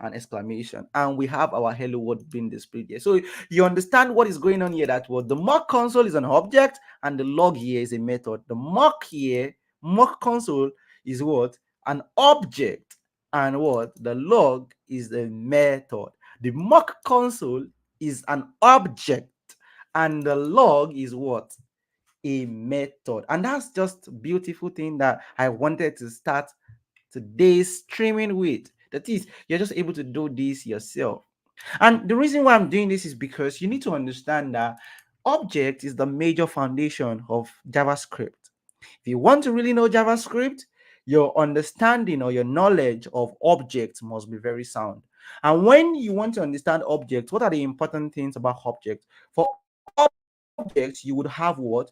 and exclamation, and we have our hello world being displayed here. So you understand what is going on here, that what the mock console is an object and the log here is a method. The mock console is what? An object, and what? The log is the method. The mock console is an object and the log is what? A method. And that's just a beautiful thing that I wanted to start today's streaming with. That is, you're just able to do this yourself. And the reason why I'm doing this is because you need to understand that object is the major foundation of JavaScript. If you want to really know JavaScript, your understanding or your knowledge of objects must be very sound. And when you want to understand objects, what are the important things about objects? For objects, you would have what?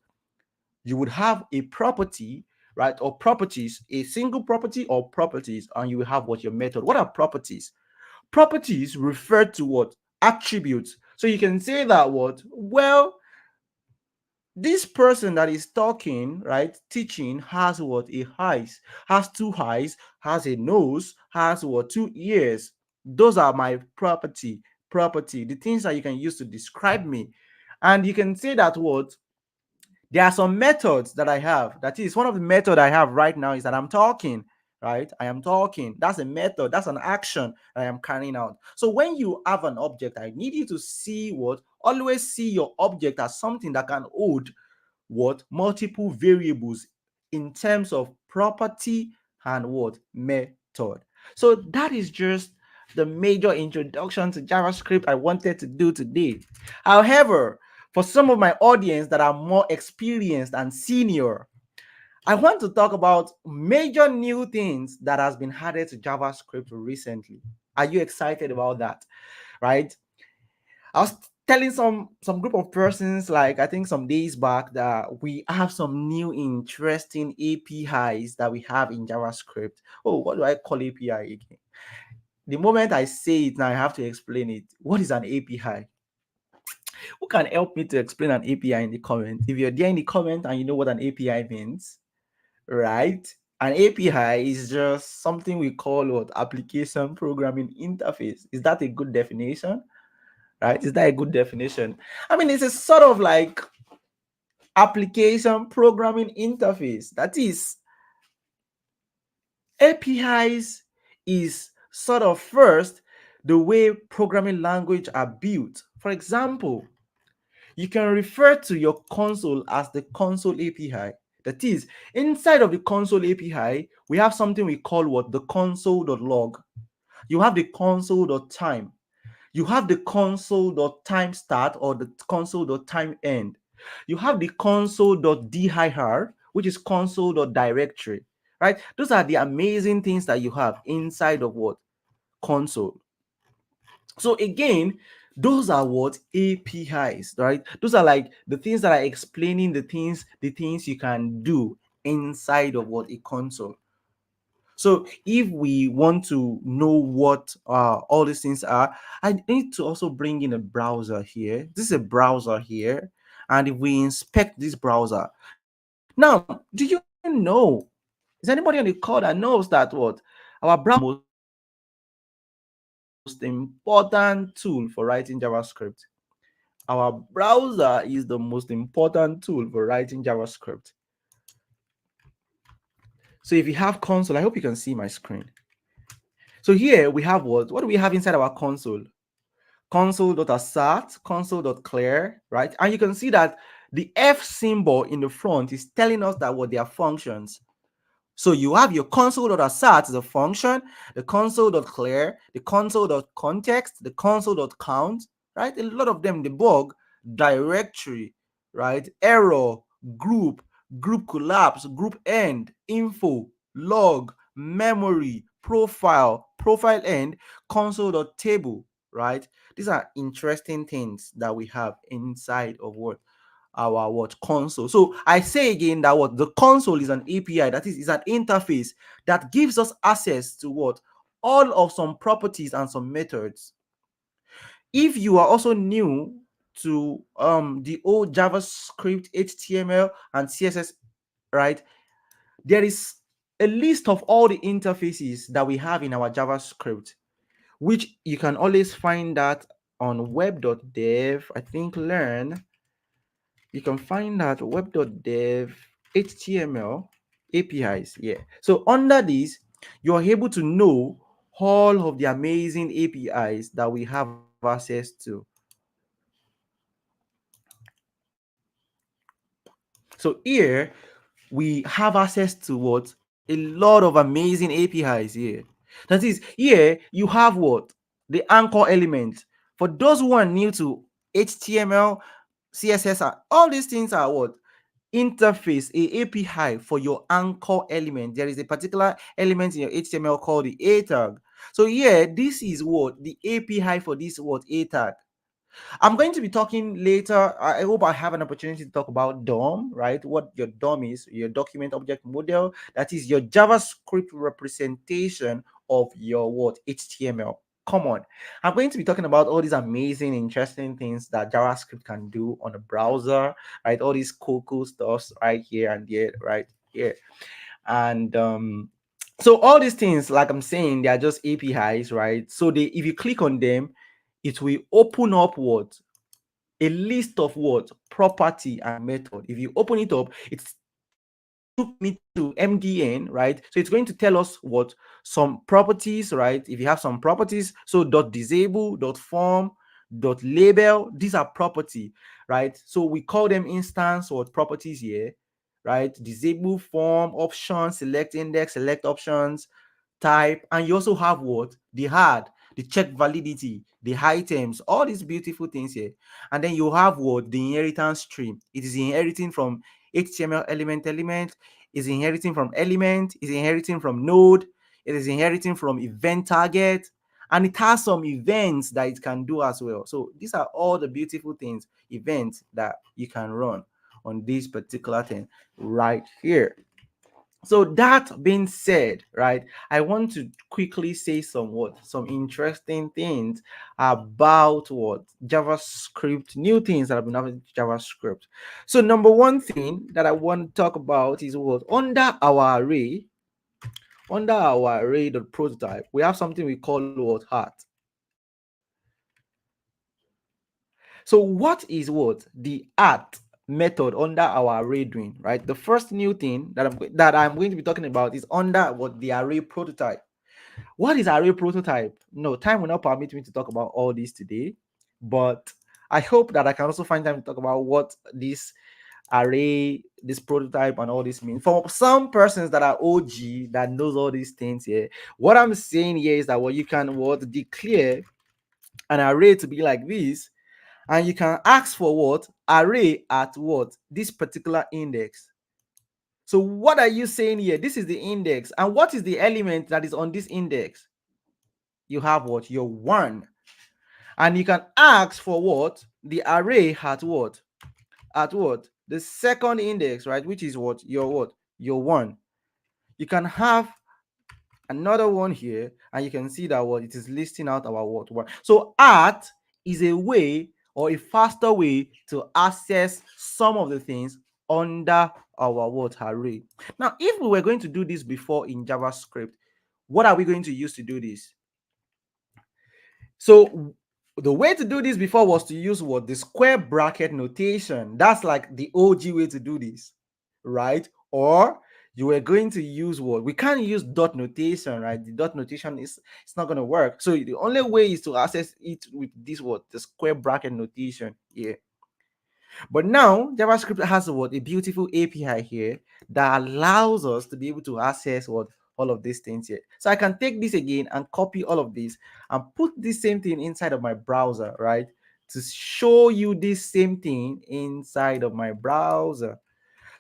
You would have a property, right? Or properties, a single property or properties, and you will have what? Your method. What are properties? Properties refer to what? Attributes. So you can say that what? Well, this person that is talking, right, teaching, has what? A eyes, has two eyes, has a nose, has what? Two ears. Those are my property, the things that you can use to describe me. And you can say that what? There are some methods that I have. That is, one of the method I have right now is that I'm talking, right? I am talking. That's a method. That's an action that I am carrying out. So when you have an object, I need you to see what? Always see your object as something that can hold what? Multiple variables in terms of property and what? Method. So that is just the major introduction to JavaScript I wanted to do today. However, for some of my audience that are more experienced and senior, I want to talk about major new things that has been added to JavaScript recently. Are you excited about that? Right? I was telling some group of persons, like I think some days back, that we have some new interesting APIs that we have in JavaScript. Oh, what do I call API again? The moment I say it now, I have to explain it. What is an API? Who can help me to explain an API in the comment? If you're there in the comment and you know what an API means, right? An API is just something we call what? Application programming interface. Is that a good definition? Right? Is that a good definition? I mean, it's a sort of like application programming interface. That is, APIs is sort of first the way programming language are built. For example, you can refer to your console as the console API. That is, inside of the console API, we have something we call what? The console.log. You have the console.time. You have the console.time start or the console.time end. You have the console.dir, which is console.directory, right? Those are the amazing things that you have inside of what? Console. So again, those are what? APIs, right? Those are like the things that are explaining the things you can do inside of what? A console. So if we want to know what all these things are, I need to also bring in a browser here. This is a browser here. And if we inspect this browser, now, do you know? Is anybody on the call that knows that what? Our browser is the most important tool for writing JavaScript. Our browser is the most important tool for writing JavaScript. So if you have console, I hope you can see my screen. So here we have what do we have inside our console? Console.assert, console.clear, right? And you can see that the F symbol in the front is telling us that what they are functions. So you have your console.assert is a function, the console.clear, the console.context, the console.count, right? A lot of them debug, directory, right? Error, group, group collapse, group end, info, log, memory, profile, profile end, console.table, right? These are interesting things that we have inside of what? Our what? Console. So I say again that what? The console is an API, that is an interface that gives us access to what? All of some properties and some methods. If you are also new to the old JavaScript, HTML and CSS, right, there is a list of all the interfaces that we have in our JavaScript. which you can always find that on web.dev, I think learn. You can find that web.dev HTML APIs. Yeah. So under this, you're able to know all of the amazing APIs that we have access to. So here we have access to what? A lot of amazing APIs here. That is, here you have what? The anchor element. For those who are new to HTML, CSS, all these things are what? Interface, a API for your anchor element. There is a particular element in your HTML called the A tag. So here, this is what? The API for this what? A tag. I'm going to be talking later. I hope I have an opportunity to talk about DOM, right? What your DOM is, your document object model. That is your JavaScript representation of your what? HTML. Come on. I'm going to be talking about all these amazing, interesting things that JavaScript can do on a browser, right? All these cool stuffs right here and there, right here. And so all these things, like I'm saying, they are just APIs, right? So they, if you click on them, it will open up what? A list of what? Property and method. If you open it up, it's took me to MDN, right? So it's going to tell us what? Some properties, right? If you have some properties, so dot disable, dot form, dot label, these are property, right? So we call them instance or properties here, right? Disable, form, option, select index, select options, type, and you also have what? The hard, the check validity, the items, all these beautiful things here. And then you have what? The inheritance stream. It is inheriting from HTML element, is inheriting from element, is inheriting from node, it is inheriting from event target, and it has some events that it can do as well. So these are all the beautiful things, events that you can run on this particular thing right here. So that being said, right, I want to quickly say some interesting things about what JavaScript, new things that have been happening to JavaScript. So number one thing that I want to talk about is what under our array dot prototype, we have something we call what heart. So what is what the art method under our array doing, right? The first new thing that I'm going to be talking about is under what the array prototype. What is array prototype? No, time will not permit me to talk about all this today, but I hope that I can also find time to talk about what this array, this prototype, and all this mean. For some persons that are OG that knows all these things here, what I'm saying here is that what you can what declare an array to be like this, and you can ask for what? Array at what? This particular index. So what are you saying here? This is the index. And what is the element that is on this index? You have what? Your one. And you can ask for what? The array at what? At what? The second index, right? Which is what? Your what? Your one. You can have another one here, and you can see that what it is listing out our what one. So at is a way or a faster way to access some of the things under our what array. Now, if we were going to do this before in JavaScript, what are we going to use to do this? So the way to do this before was to use what? The square bracket notation. That's like the OG way to do this, right? Or you were going to use what? We can't use dot notation, right? The dot notation is it's not going to work. So the only way is to access it with this what? The square bracket notation here. But now JavaScript has what? A beautiful API here that allows us to be able to access what? All of these things here. So I can take this again and copy all of this and put this same thing inside of my browser, right? To show you this same thing inside of my browser.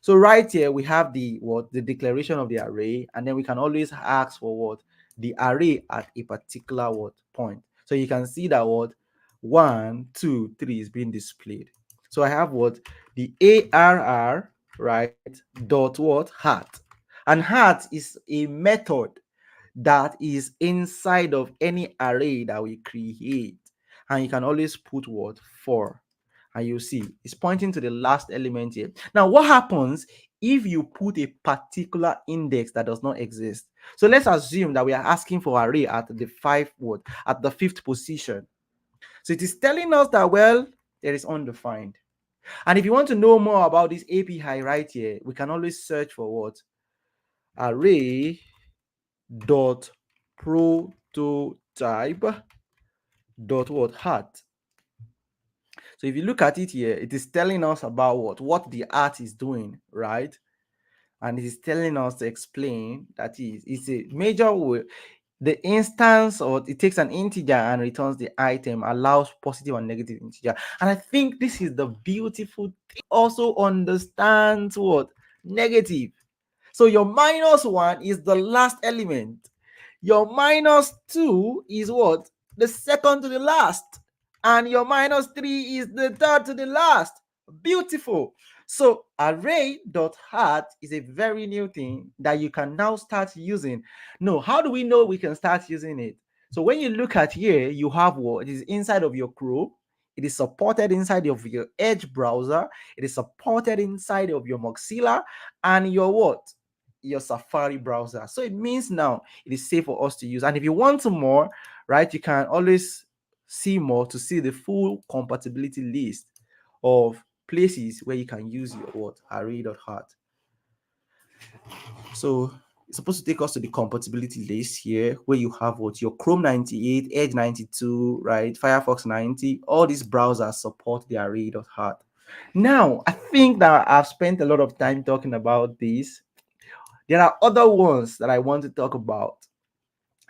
So right here we have the what? The declaration of the array, and then we can always ask for what? The array at a particular what point. So you can see that what? 1, 2, 3 is being displayed. So I have what? The ARR, right? Dot what? Hat. And hat is a method that is inside of any array that we create. And you can always put what? For. And you see, it's pointing to the last element here. Now, what happens if you put a particular index that does not exist. So let's assume that we are asking for array at the at the fifth position. So it is telling us that, well, there is undefined. And if you want to know more about this API right here, we can always search for what? Array dot prototype dot what hat. So if you look at it here, it is telling us about what the art is doing, right? And it is telling us to explain that it's a major way. The instance, or it takes an integer and returns the item, allows positive and negative integer. And I think this is the beautiful thing. Also understands what? Negative. So your -1 is the last element. Your -2 is what? The second to the last. And your -3 is the third to the last. Beautiful. So array.hat is a very new thing that you can now start using. No, how do we know we can start using it? So when you look at here, you have what is inside of your Chrome. It is supported inside of your Edge browser. It is supported inside of your Mozilla and your what? Your Safari browser. So it means now it is safe for us to use. And if you want more, right, you can always see more to see the full compatibility list of places where you can use your what? Array.hat. So it's supposed to take us to the compatibility list here, where you have what? Your Chrome 98, Edge 92, right? Firefox 90. All these browsers support the array.hat. Now, I think that I've spent a lot of time talking about this. There are other ones that I want to talk about.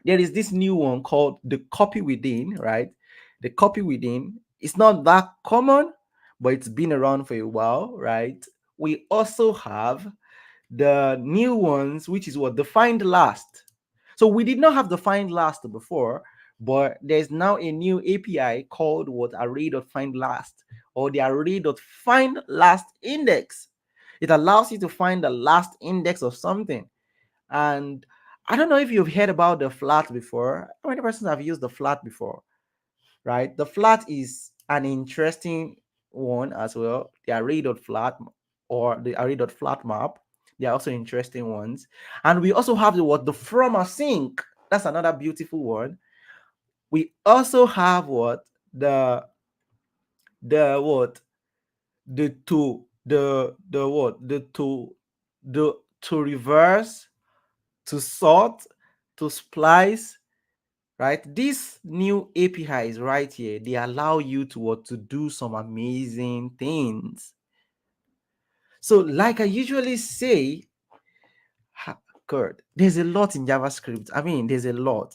There is this new one called the copy within, right? The copy within. It's not that common, but it's been around for a while, right? We also have the new ones, which is what? The find last. So we did not have the find last before, but there's now a new API called what? Array.findLast, or the array.findLast index. It allows you to find the last index of something. And I don't know if you've heard about the flat before. How many persons have used the flat before? Right? The flat is an interesting one as well. The array.flat or the array.flat map. They are also interesting ones. And we also have the from async. That's another beautiful one. We also have the what the to the what the to reverse, to sort, to splice, right? These new APIs right here, they allow you to do some amazing things. So like I usually say, Kurt, there's a lot in JavaScript. I mean, there's a lot.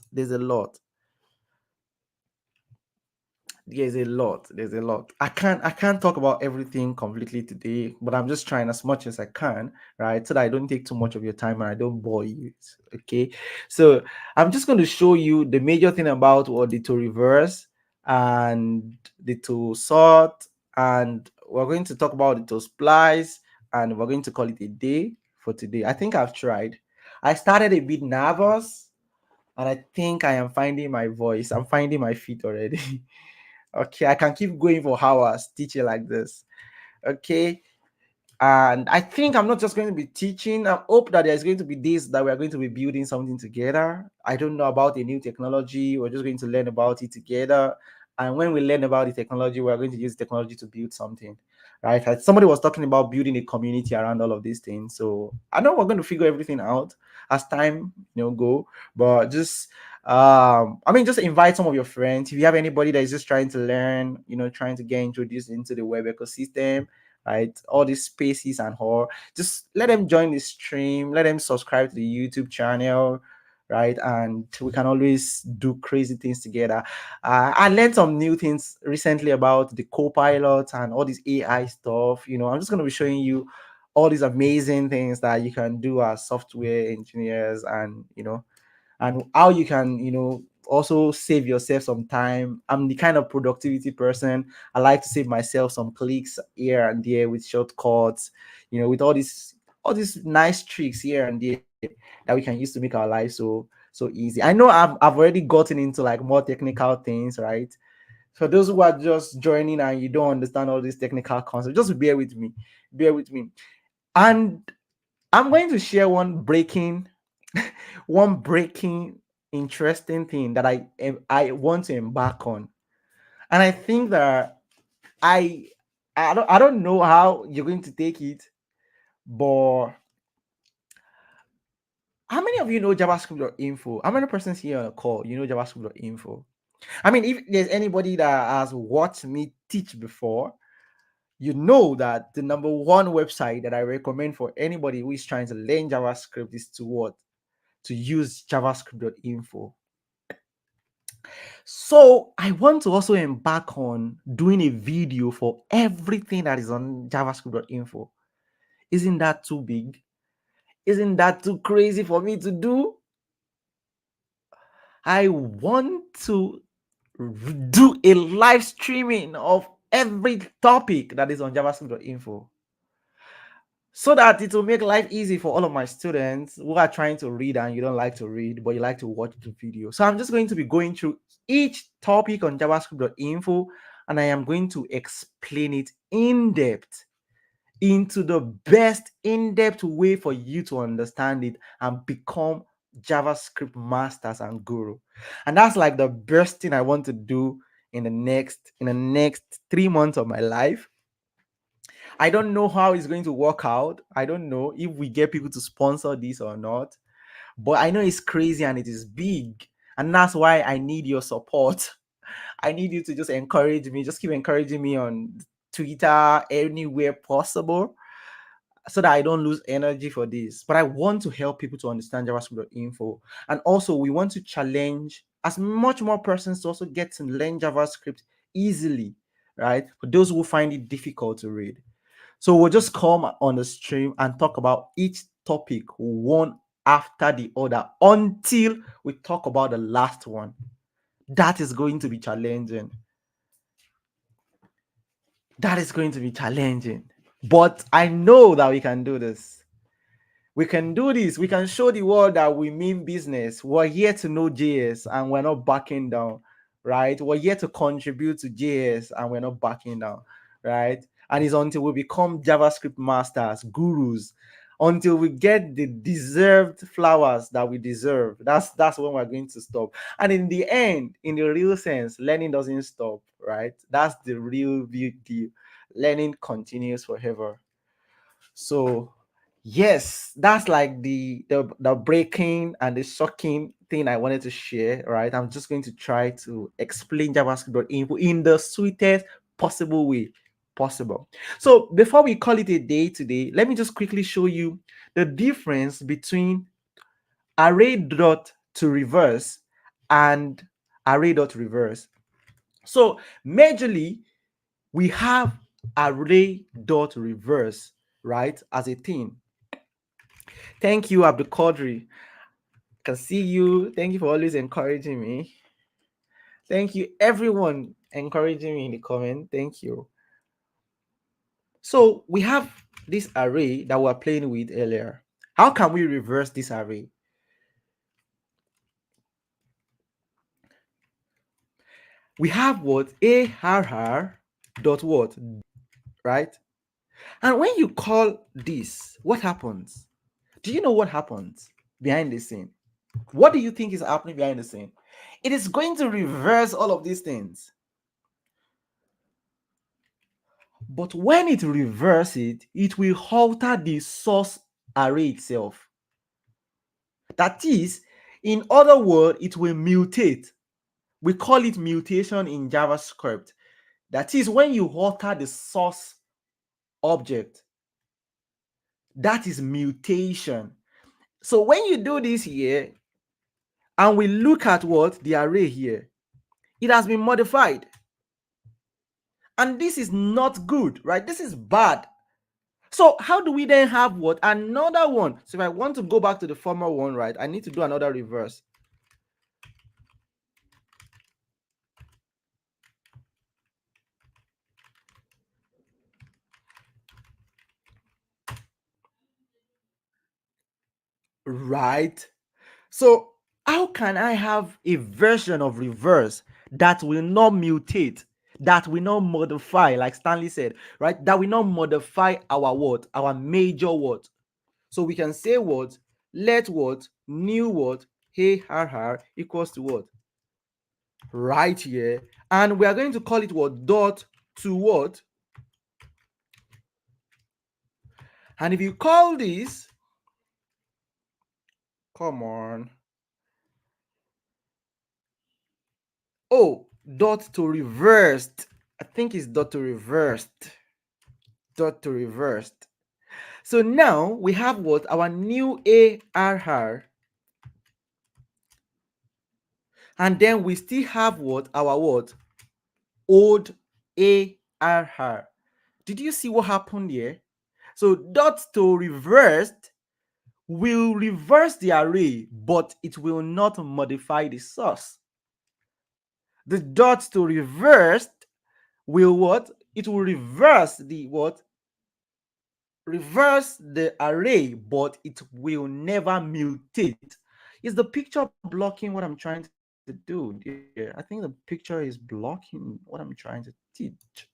I can't talk about everything completely today, but I'm just trying as much as I can, right, so that I don't take too much of your time and I don't bore you. Okay, so I'm just going to show you the major thing about what the to reverse and the to sort, and we're going to talk about the to splice, and we're going to call it a day for today. I think I've tried. I started a bit nervous, and I think I am finding my voice. I'm finding my feet already. Okay, I can keep going for hours teaching like this. Okay, and I think I'm not just going to be teaching. I hope that there's going to be days that we're going to be building something together. I don't know about a new technology. We're just going to learn about it together. And when we learn about the technology, we're going to use technology to build something, right? Somebody was talking about building a community around all of these things. So I know we're going to figure everything out as time, go. But just I mean, just invite some of your friends. If you have anybody that is just trying to learn, trying to get introduced into the web ecosystem, right, all these spaces and all, just let them join the stream, let them subscribe to the YouTube channel, right, and we can always do crazy things together. I learned some new things recently about the co-pilot and all this AI stuff. I'm just going to be showing you all these amazing things that you can do as software engineers, and how you can also save yourself some time. I'm the kind of productivity person. I like to save myself some clicks here and there with shortcuts, with all these nice tricks here and there that we can use to make our life so easy. I know I've already gotten into like more technical things, right? For those who are just joining and you don't understand all these technical concepts, just bear with me. And I'm going to share one breaking interesting thing that I want to embark on. And I think that I I don't know how you're going to take it, but how many of you know JavaScript.info? How many persons here on the call you know JavaScript.info? I mean, if there's anybody that has watched me teach before, you know that the number one website that I recommend for anybody who is trying to learn JavaScript is to what? To use JavaScript.info. So I want to also embark on doing a video for everything that is on JavaScript.info. Isn't that too big? Isn't that too crazy for me to do? I want to do a live streaming of every topic that is on JavaScript.info, so that it will make life easy for all of my students who are trying to read and you don't like to read, but you like to watch the video. So I'm just going to be going through each topic on JavaScript.info, and I am going to explain it in depth into the best in-depth way for you to understand it and become JavaScript masters and guru. And that's like the best thing I want to do in the next 3 months of my life. I don't know how it's going to work out. I don't know if we get people to sponsor this or not, but I know it's crazy and it is big. And that's why I need your support. I need you to just encourage me, just keep encouraging me on Twitter, anywhere possible, so that I don't lose energy for this. But I want to help people to understand JavaScript.info. And also, we want to challenge as much more persons to also get to learn JavaScript easily, right? For those who find it difficult to read. So we'll just come on the stream and talk about each topic one after the other until we talk about the last one. That is going to be challenging. That is going to be challenging. But I know that we can do this. We can do this. We can show the world that we mean business. We're here to know JS and we're not backing down, right? We're here to contribute to JS and we're not backing down, right? And it's until we become JavaScript masters, gurus, until we get the deserved flowers that we deserve. That's when we're going to stop. And in the end, in the real sense, learning doesn't stop, right? That's the real big deal. Learning continues forever. So yes, that's like the breaking and the shocking thing I wanted to share. Right, I'm just going to try to explain JavaScript.info in the sweetest possible way possible. So before we call it a day today, let me just quickly show you the difference between array dot to reverse and array dot reverse. So majorly we have array dot reverse, right, as a thing. Thank you, Abdul Qadri. Can see you. Thank you for always encouraging me. Thank you, everyone, encouraging me in the comment. Thank you. So we have this array that we were playing with earlier. How can we reverse this array? We have what? ARR dot what? Right? And when you call this, what happens? Do you know what happens behind the scene? What do you think is happening behind the scene? It is going to reverse all of these things. But when it reverses it, it will alter the source array itself. That is, in other words, it will mutate. We call it mutation in JavaScript. That is, when you alter the source object, that is mutation. So when you do this here, and we look at what? The array here, it has been modified. And this is not good, right? This is bad. So how do we then have what? Another one. So if I want to go back to the former one, right, I need to do another reverse. Right? So how can I have a version of reverse that will not mutate, that will not modify, like Stanley said, right? That will not modify our what? Our major what? So we can say what? Let what? New what? Hey equals to what? Right here. And we are going to call it what? Dot to what? And if you call this, come on. Oh, dot to reversed. I think it's dot to reversed. Dot to reversed. So now we have what? Our new ARR. And then we still have what? Our what? Old ARR. Did you see what happened here? So dot to reversed will reverse the array, but it will not modify the source. The dot to reversed will what? It will reverse the what? Reverse the array, but it will never mutate. Is the picture blocking what I'm trying to do here? I think the picture is blocking what I'm trying to teach.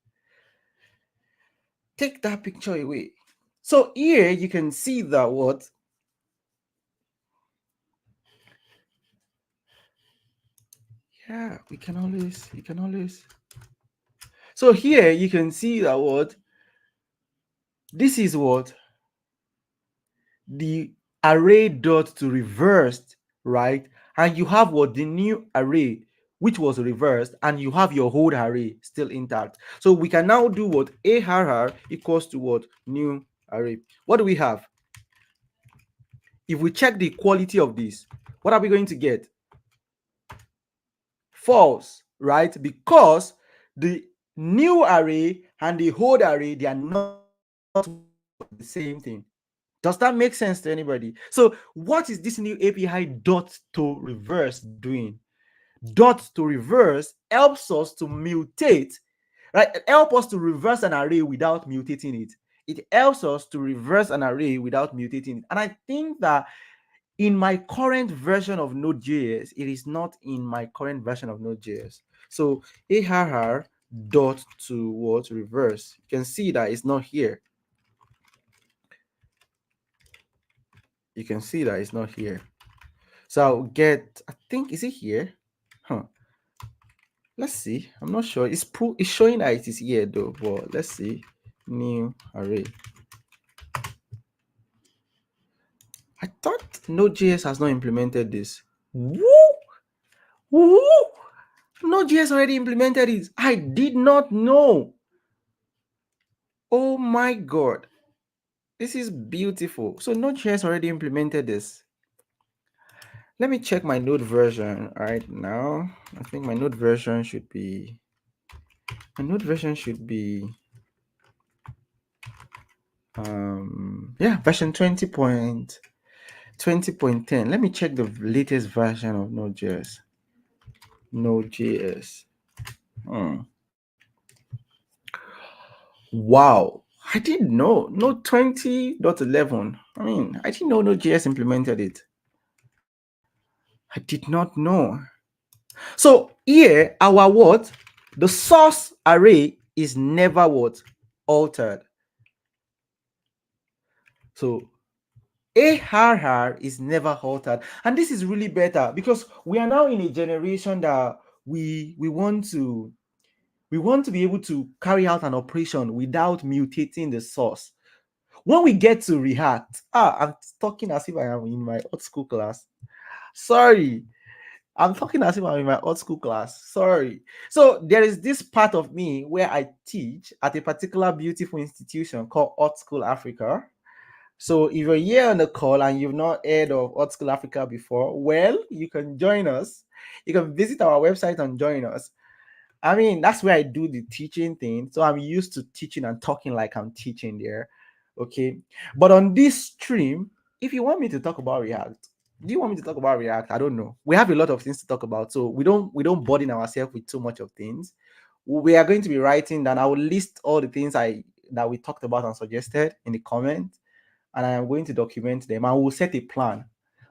Take that picture away. So here you can see that what? Yeah, you can always. So here you can see that what? This is what? The array dot to reversed, right? And you have what? The new array which was reversed, and you have your old array still intact. So we can now do what? ARR equals to what? New array. What do we have? If we check the quality of this, what are we going to get? False, right? Because the new array and the old array, they are not the same thing. Does that make sense to anybody? So what is this new API dot to reverse doing? Dot to reverse helps us to mutate, right? It helps us to reverse an array without mutating it. It helps us to reverse an array without mutating it. And I think that in my current version of Node.js, it is not in my current version of Node.js. So ARR dot to what? Reverse. You can see that it's not here. You can see that it's not here. So I'll get, I think, is it here? Huh. Let's see. I'm not sure. It's showing that it is here though, but let's see. New array. I thought Node.js has not implemented this. Woo! Woo! Node.js already implemented it. I did not know. Oh my god. This is beautiful. So Node.js already implemented this. Let me check my Node version right now. I think my Node version should be version 20.10. Let me check the latest version of Node.js. Wow, I didn't know. Node 20.11. I mean, I didn't know Node.js implemented it. I did not know. So here, our what? The source array is never what? Altered. So ARR is never altered. And this is really better because we are now in a generation that we want to be able to carry out an operation without mutating the source. When we get to React, I'm talking as if I am in my old school class. Sorry, I'm talking as if I'm in my old school class. Sorry. So there is this part of me where I teach at a particular beautiful institution called Old School Africa. So if you're here on the call and you've not heard of Old School Africa before, well, you can join us. You can visit our website and join us. I mean, that's where I do the teaching thing. So I'm used to teaching and talking like I'm teaching there. Okay. But on this stream, if you want me to talk about React, do you want me to talk about React? I don't know. We have a lot of things to talk about. So we don't burden ourselves with too much of things. We are going to be writing down. I will list all the things that we talked about and suggested in the comment. And I am going to document them. And we'll set a plan.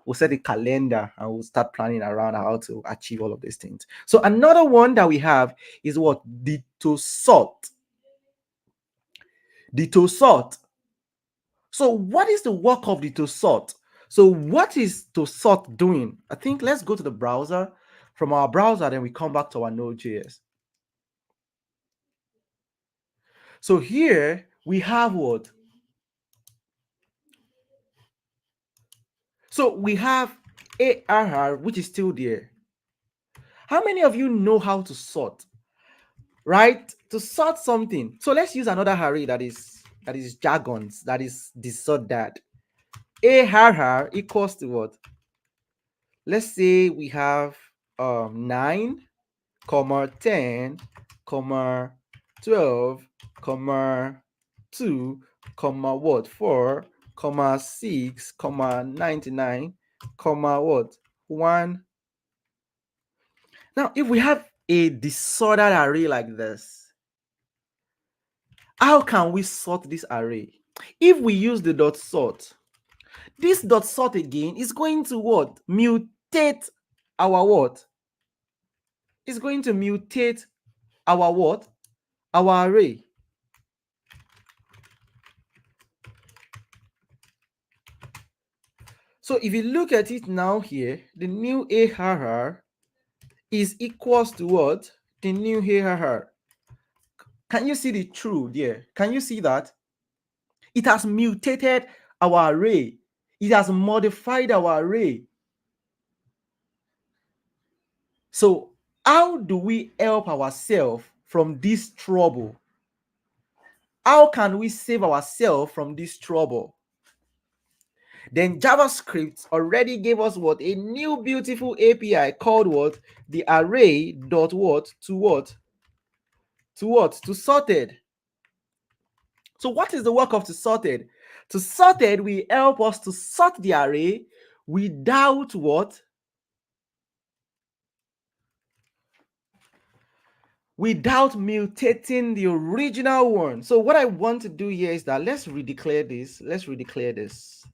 We'll set a calendar and we'll start planning around how to achieve all of these things. So another one that we have is what? The to sort. So what is the work of the to sort? So what is to sort doing? I think let's go to the browser. From our browser, then we come back to our Node.js. So here we have what? So we have ARR, which is still there. How many of you know how to sort? Right? To sort something. So let's use another array that is jargons, that is disordered. ARR equals to what? Let's say we have 9, comma 10, comma 12, comma 2, comma what? 4, comma 6, comma 99, comma what? 1. Now, if we have a disordered array like this, how can we sort this array? If we use the dot sort, this dot sort again is going to what? Mutate our what? It's going to mutate our what? Our array. So if you look at it now here, the new ARR is equals to what? The new ARR. Can you see the true there? Can you see that? It has mutated our array. It has modified our array. So how do we help ourselves from this trouble? How can we save ourselves from this trouble? Then JavaScript already gave us what? A new beautiful API called what? The array dot what? To what? To what? To sorted. So what is the work of to sorted? To sorted will help us to sort the array without what? Without mutating the original one. So what I want to do here is that let's redeclare this. Let's redeclare this.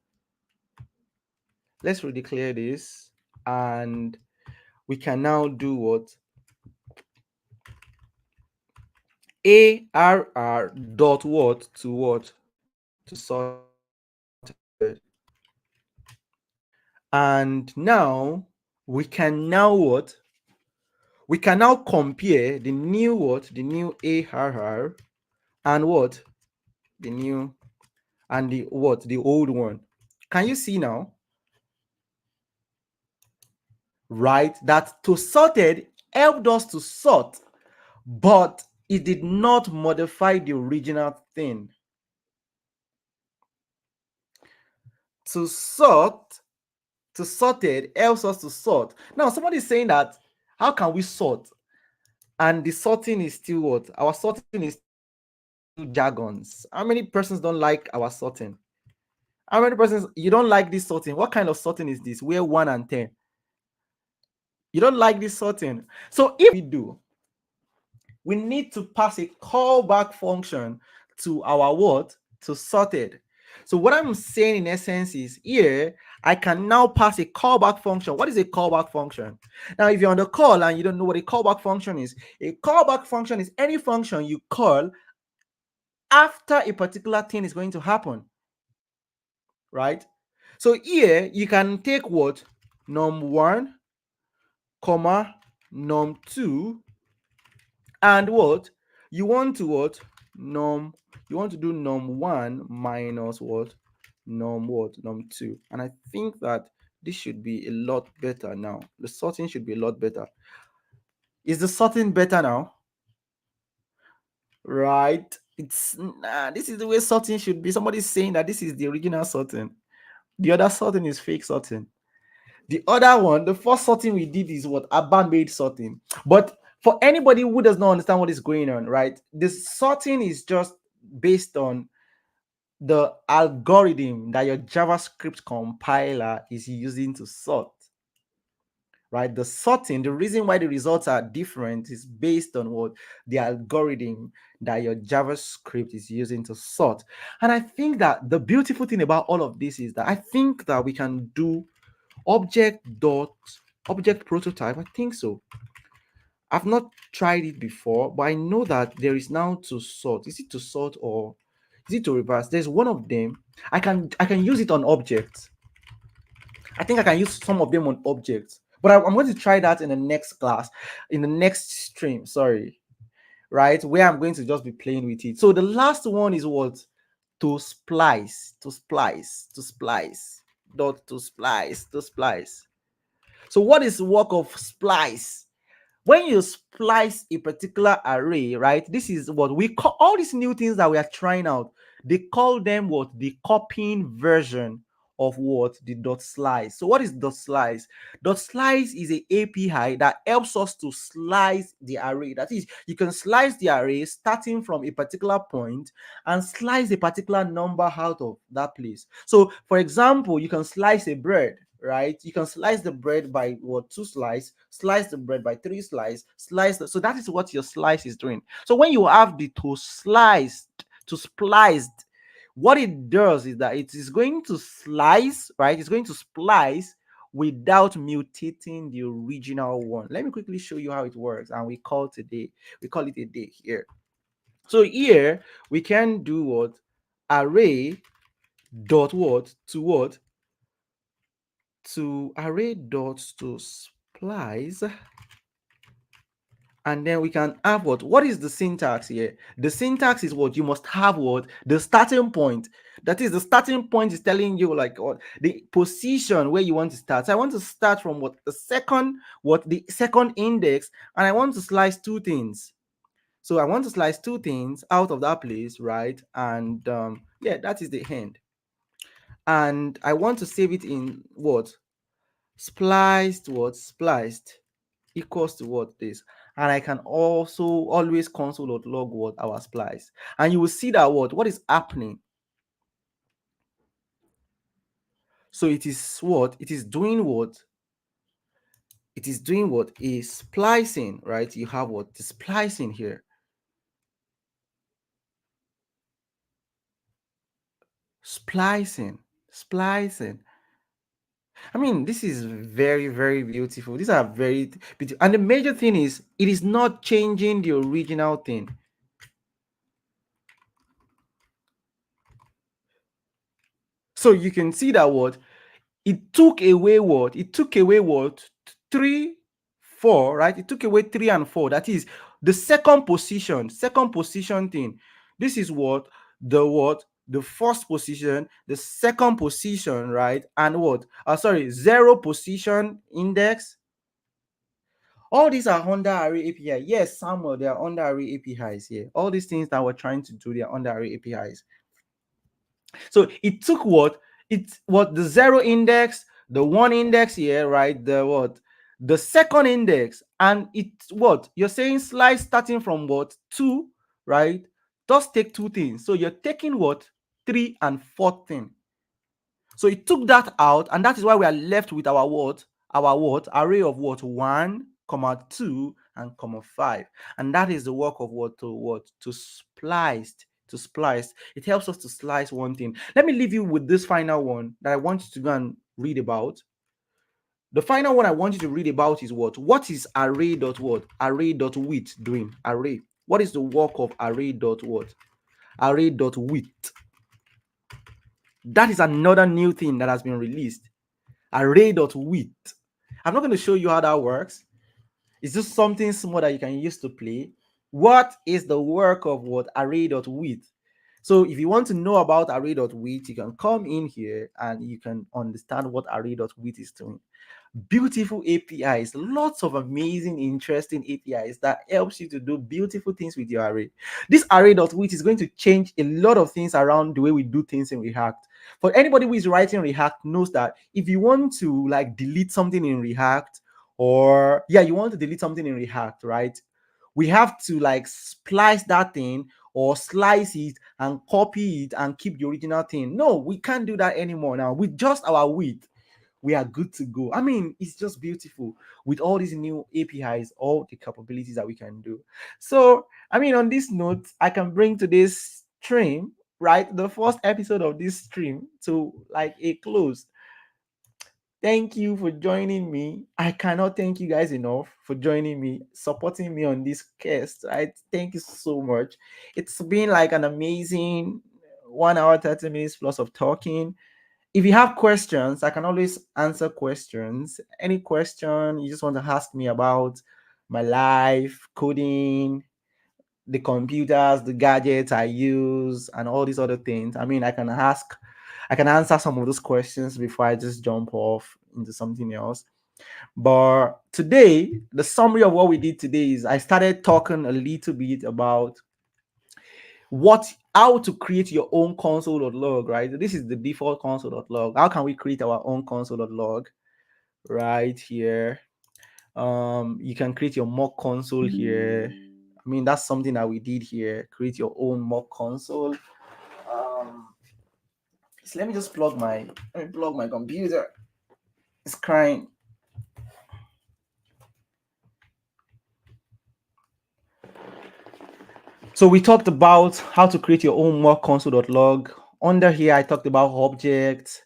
Let's redeclare this. And we can now do what? ARR dot what? To what? To sort. And now we can now what? We can now compare the new what? The new ARR and what? The new and the what? The old one. Can you see now? Right? That to sorted helped us to sort, but it did not modify the original thing. To sort, to sorted helps us to sort. Now, somebody is saying that how can we sort? And the sorting is still what? Our sorting is still jargons. How many persons don't like our sorting? How many persons you don't like this sorting? What kind of sorting is this? Where 1 and 10? You don't like this sorting. So if we do, we need to pass a callback function to our what? To sorted. So what I'm saying in essence is here, I can now pass a callback function. What is a callback function? Now, if you're on the call and you don't know what a callback function is, a callback function is any function you call after a particular thing is going to happen, right? So here you can take what? Num1, comma, num2, and what? You want to what? You want to do num1 minus what? Num2. And I think that this should be a lot better now. The sorting should be a lot better. Is the sorting better now? Right? It's this is the way sorting should be. Somebody's saying that this is the original sorting. The other sorting is fake sorting. The other one, the first sorting we did is what? Abba made sorting. But for anybody who does not understand what is going on, right? This sorting is just based on the algorithm that your JavaScript compiler is using to sort, right? The sorting, the reason why the results are different is based on what? The algorithm that your JavaScript is using to sort. And I think that the beautiful thing about all of this is that I think that we can do object prototype. I think so. I've not tried it before, but I know that there is now to sort. Is it to sort or Is it to reverse? There's one of them. I can use it on objects. I think I can use some of them on objects. But I'm going to try that in the next class, in the next stream. Sorry, right? Where I'm going to just be playing with it. So the last one is what? To splice, to splice, to splice, dot to splice, to splice. So what is the work of splice? When you splice a particular array, right? This is what we call all these new things that we are trying out. They call them what? The copying version of what? The dot slice. So what is dot slice? Dot slice is a API that helps us to slice the array. That is, you can slice the array starting from a particular point and slice a particular number out of that place. So for example, you can slice a bread, right? You can slice the bread by what? 2 slice the bread by 3 so that is what your slice is doing. So when you have the to sliced, to spliced, what it does is that it is going to slice, right? It's going to splice without mutating the original one. Let me quickly show you how it works, and we call it a day here. So here we can do what? Array dot what to array dot to splice, and then we can have what is the syntax here? The syntax is what? You must have what? The starting point. That is, the starting point is telling you like what the position where you want to start. So I want to start from the second index, and I want to slice two things. So I want to slice two things out of that place, right? And yeah, that is the end. And I want to save it in what? Spliced equals to what? This. And I can also always console.log what? Our splice. And you will see that what is happening. So it is what? It is doing what? It is doing what? Is splicing, right? You have what? The splicing here. Splicing. I mean, this is very, very beautiful. These are very beautiful. And the major thing is, it is not changing the original thing. So you can see that what? It took away what? It took away what? 3, 4, right? It took away 3 and 4. That is the second position thing. This is what? The first position, the second position, right? And what? Sorry, 0 position index. All these are under array API. Yes, Samuel, they are under array APIs here. All these things that we're trying to do, they are under array APIs. So it took what? It's what? The 0 index, the 1 index here, right? The second index, and it's what? You're saying slice starting from what? 2, right? Just take two things. So you're taking what? 3 and 4 thing. So it took that out, and that is why we are left with our what? Array of what? 1, 2, and 5. And that is the work of what? To spliced. To splice. It helps us to slice one thing. Let me leave you with this final one that I want you to go and read about. The final one I want you to read about is what? What is array dot what? Array dot width doing? Array. What is the work of array dot what? Array dot width. That is another new thing that has been released. Array dot width. I'm not going to show you how that works. It's just something small that you can use to play. What is the work of what? Array dot width. So if you want to know about array dot width, you can come in here and you can understand what array dot width is doing. Beautiful APIs, lots of amazing, interesting APIs that helps you to do beautiful things with your array. This array dot width is going to change a lot of things around the way we do things in React. For anybody who is writing React knows that if you want to like delete something in React, or yeah, you want to delete something in React, right? We have to like splice that thing or slice it and copy it and keep the original thing. No, we can't do that anymore now. With just our width, we are good to go. I mean, it's just beautiful with all these new APIs, all the capabilities that we can do. So, I mean, on this note, I can bring today's stream, right? The first episode of this stream to like a close. Thank you for joining me. I cannot thank you guys enough for joining me, supporting me on this cast. Right? Thank you so much. It's been like an amazing 1 hour 30 minutes plus of talking. If you have questions, I can always answer questions. Any question you just want to ask me about my life, coding, the computers, the gadgets I use, and all these other things. I mean, I can answer some of those questions before I just jump off into something else. But today, the summary of what we did today is I started talking a little bit about how to create your own console.log, right? This is the default console.log. How can we create our own console.log right here? You can create your mock console here. I mean, that's something that we did here. Create your own mock console. So let me just plug my computer. It's crying. So we talked about how to create your own mock console.log. Under here, I talked about objects.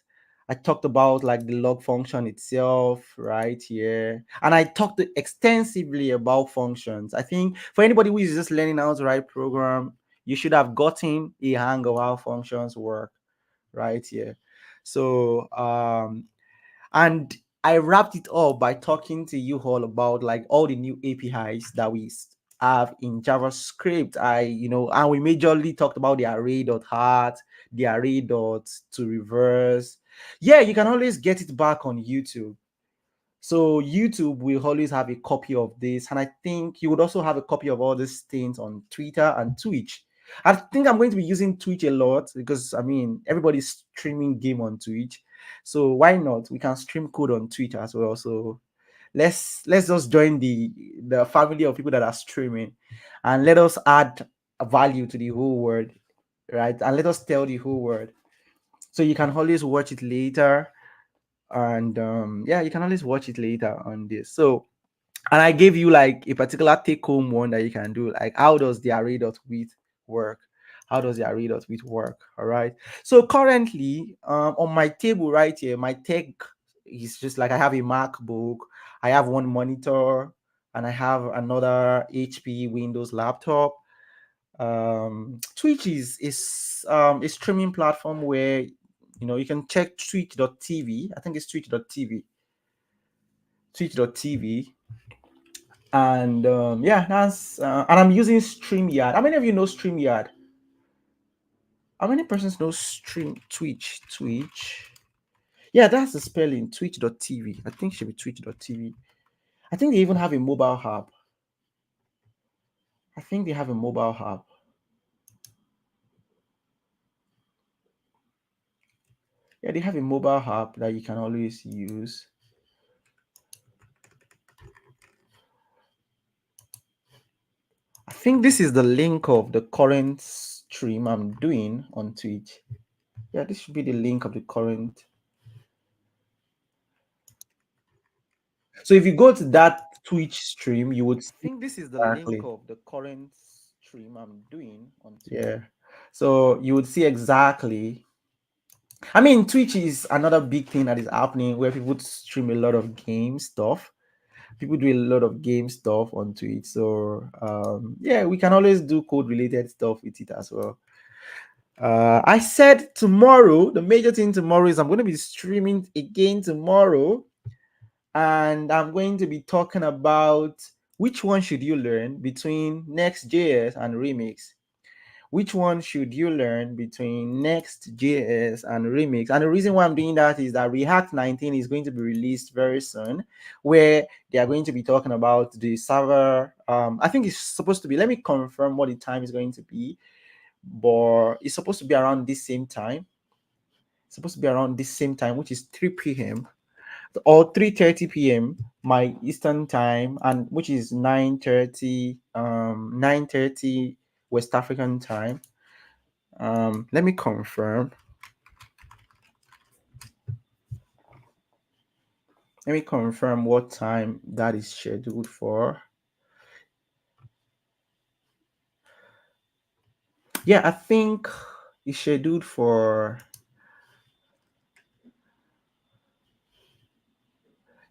I talked about like the log function itself right here. And I talked extensively about functions. I think for anybody who is just learning how to write program, you should have gotten a hang of how functions work right here. So and I wrapped it up by talking to you all about like all the new APIs that we have in JavaScript. And we majorly talked about the array.heart, the array dot to reverse. Yeah, you can always get it back on YouTube. So YouTube will always have a copy of this, and I think you would also have a copy of all these things on Twitter and Twitch. I think I'm going to be using Twitch a lot because I mean everybody's streaming game on Twitch, so why not? We can stream code on Twitch as well. So let's just join the family of people that are streaming, and let us add a value to the whole world, right? And let us tell the whole world. So you can always watch it later, and yeah, you can always watch it later on this. So, and I gave you like a particular take home one that you can do, like how does the array.with work? How does the array.with work? All right. So currently, on my table right here, my tech is just like I have a MacBook, I have one monitor, and I have another HP Windows laptop. Twitch is a streaming platform where you can check twitch.tv. I think it's twitch.tv. And yeah, that's and I'm using StreamYard. How many of you know StreamYard? How many persons know Twitch? Yeah, that's the spelling, twitch.tv. I think it should be twitch.tv. I think they even have a mobile app. I think they have a mobile app. Yeah, they have a mobile app that you can always use. I think this is the link of the current stream I'm doing on Twitch. Yeah, this should be the link of the current. So if you go to that Twitch stream, you would think this is the link of the current stream I'm doing on Twitch. Yeah. So you would see exactly. I mean, Twitch is another big thing that is happening where people stream a lot of game stuff. People do a lot of game stuff on Twitch. So yeah, we can always do code related stuff with it as well. I said tomorrow, the major thing tomorrow is I'm going to be streaming again tomorrow, and I'm going to be talking about which one should you learn between Next.js and Remix. Which one should you learn between Next.js and Remix? And the reason why I'm doing that is that React 19 is going to be released very soon, where they are going to be talking about the server. I think it's supposed to be, let me confirm what the time is going to be, but it's supposed to be around this same time. It's supposed to be around this same time, which is 3 p.m. or 3:30 p.m. my Eastern time, and which is 9:30 West African time. Let me confirm. Let me confirm what time that is scheduled for. Yeah, I think it's scheduled for.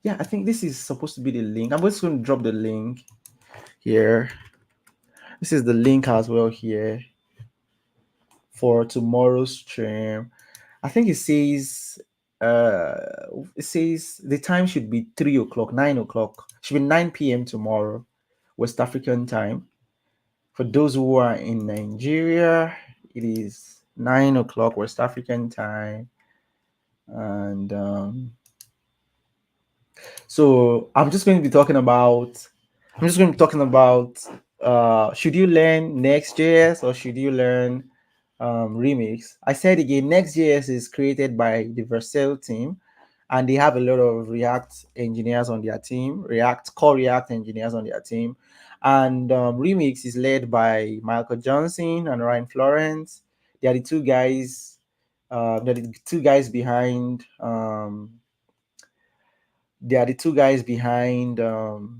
Yeah, I think this is supposed to be the link. I'm just going to drop the link here. This is the link as well here for tomorrow's stream. I think uh it says the time should be 3 o'clock, 9 o'clock. Should be 9 p.m. tomorrow, West African time. For those who are in Nigeria, it is 9 o'clock West African time. And so I'm just going to be talking about should you learn Next.js or should you learn Remix? I said again, Next.js is created by the Vercel team, and they have a lot of React engineers on their team, core React engineers on their team. And Remix is led by Michael Johnson and Ryan Florence. They are the two guys. They're the two guys behind they are the two guys behind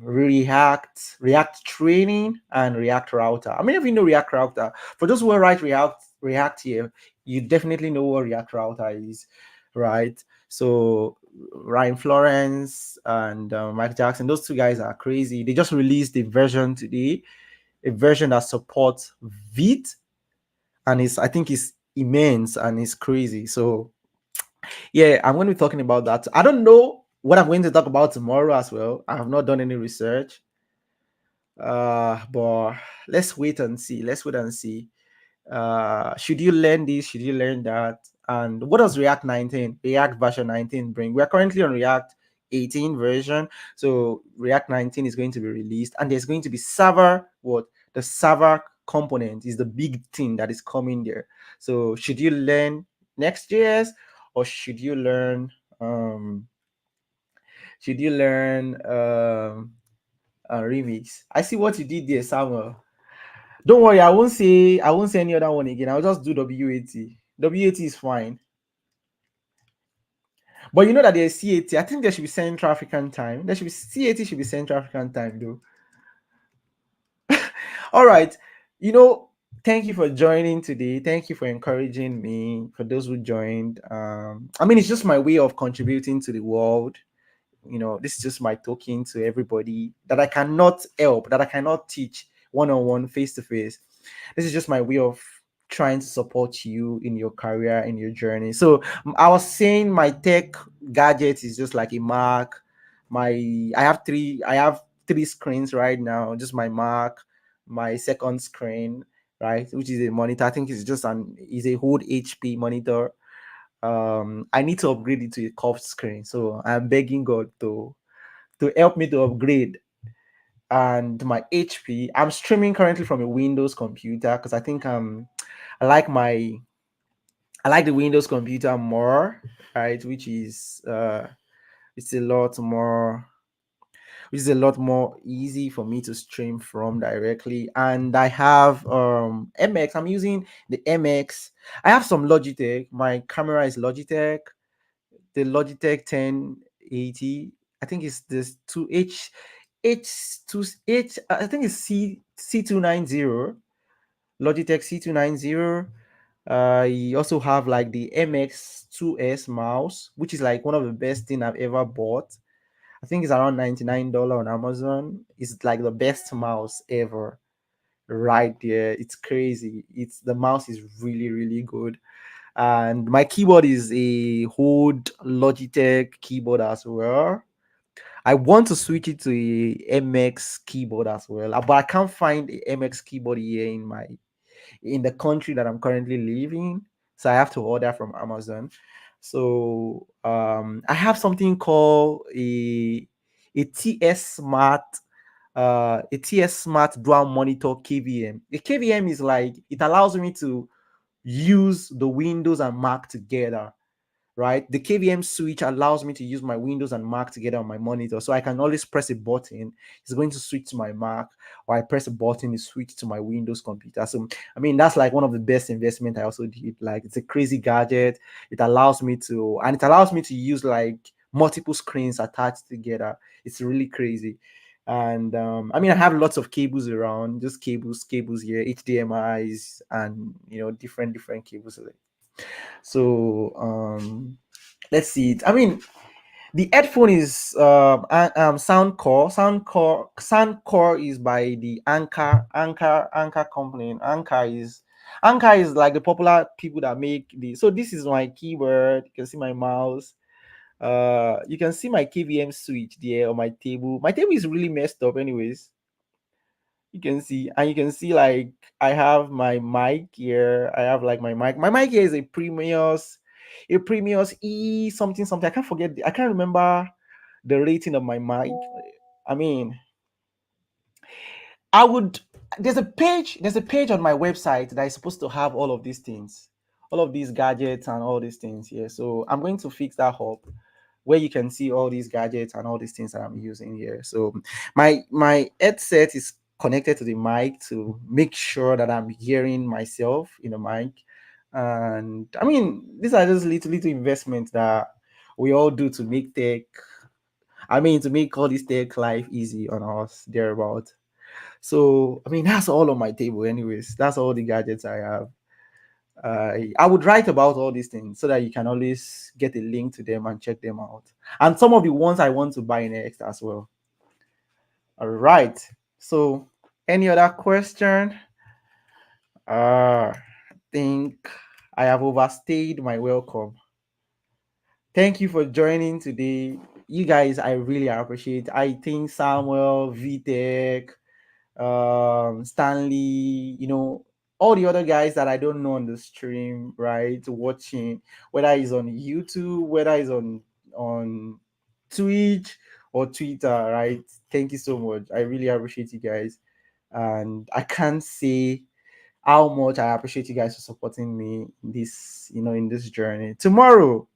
React Training, and React Router. I mean, if you know React Router, for those who write React here, you definitely know what React Router is, right? So Ryan Florence and Mike Jackson, those two guys are crazy. They just released a version today, a version that supports Vite, and I think it's immense and it's crazy. So yeah, I'm going to be talking about that. I don't know what I'm going to talk about tomorrow as well. I have not done any research. But let's wait and see. Let's wait and see. Should you learn this? Should you learn that? And what does React version 19 bring? We are currently on React 18 version. So React 19 is going to be released, and there's going to be the server component is the big thing that is coming there. So should you learn Next.js or should you learn Remix? I see what you did there, Samuel. Don't worry, I won't say any other one again. I'll just do WAT. WAT is fine. But you know that there's CAT. I think there should be Central African time. There should be CAT should be Central African time though. All right. You know, thank you for joining today. Thank you for encouraging me. For those who joined. I mean, it's just my way of contributing to the world. This is just my token to everybody that I cannot help, that I cannot teach one-on-one, face-to-face. This is just my way of trying to support you in your career, in your journey. So I was saying my tech gadget is just like a Mac. I have three screens right now, just my Mac, my second screen, right, which is a monitor. I think it's just is a whole HP monitor. I need to upgrade it to a curved screen, so I'm begging God to help me to upgrade. And my HP, I'm streaming currently from a Windows computer because I think I like my I like the Windows computer more, right? It's a lot more which is a lot more easy for me to stream from directly. And I have MX. I'm using the MX. I have some Logitech. My camera is Logitech, the Logitech 1080. I think it's this 2H I think it's C290, Logitech C290. You also have like the MX2S mouse, which is like one of the best thing I've ever bought. I think it's around $99 on Amazon. It's like the best mouse ever right there. It's crazy. The mouse is really, really good. And my keyboard is a Hold Logitech keyboard as well. I want to switch it to a MX keyboard as well, but I can't find a MX keyboard here in the country that I'm currently living, so I have to order from Amazon. So I have something called a TS Smart dual monitor KVM. The KVM is like, it allows me to use the Windows and Mac together, right? The KVM switch allows me to use my Windows and Mac together on my monitor. So I can always press a button, it's going to switch to my Mac, or I press a button, it switch to my Windows computer. So I mean, that's like one of the best investment I also did. Like, it's a crazy gadget. It allows me to use like multiple screens attached together. It's really crazy. And I mean, I have lots of cables around, just cables here, HDMI's, and different cables. So let's see it. I mean, the headphone is Soundcore. Soundcore is by the Anchor company. Anchor is Anchor is like the popular people that make the. So this is my keyboard. You can see my mouse. You can see my KVM switch there on my table. My table is really messed up, anyways. You can see, and you can see like I have my mic here. I have like my mic. My mic here is a Premius E something something. I can't forget. I can't remember the rating of my mic. I mean, I would. There's a page. There's a page on my website that is supposed to have all of these things, all of these gadgets and all these things here. So I'm going to fix that up where you can see all these gadgets and all these things that I'm using here. So my headset is connected to the mic to make sure that I'm hearing myself in the mic. And I mean, these are just little investments that we all do to make tech. I mean, to make all this tech life easy on us, thereabout. So I mean, that's all on my table, anyways. That's all the gadgets I have. I would write about all these things so that you can always get a link to them and check them out. And some of the ones I want to buy next as well. All right. So, any other question? I think I have overstayed my welcome. Thank you for joining today. You guys, I really appreciate. I think Samuel, Vitek, Stanley, all the other guys that I don't know on the stream, right? Watching, whether it's on YouTube, whether it's on Twitch or Twitter, right? Thank you so much. I really appreciate you guys. And I can't say how much I appreciate you guys for supporting me in this journey. Tomorrow,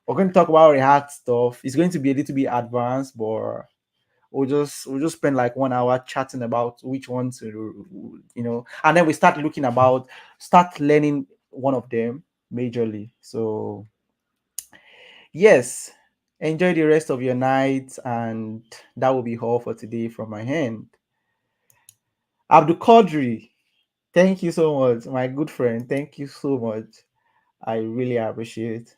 we're going to talk about React stuff. It's going to be a little bit advanced, but we'll just spend like 1 hour chatting about which one to and then we start learning one of them majorly. So yes, enjoy the rest of your night, and that will be all for today from my hand. Abdul Qadri, thank you so much, my good friend. Thank you so much. I really appreciate.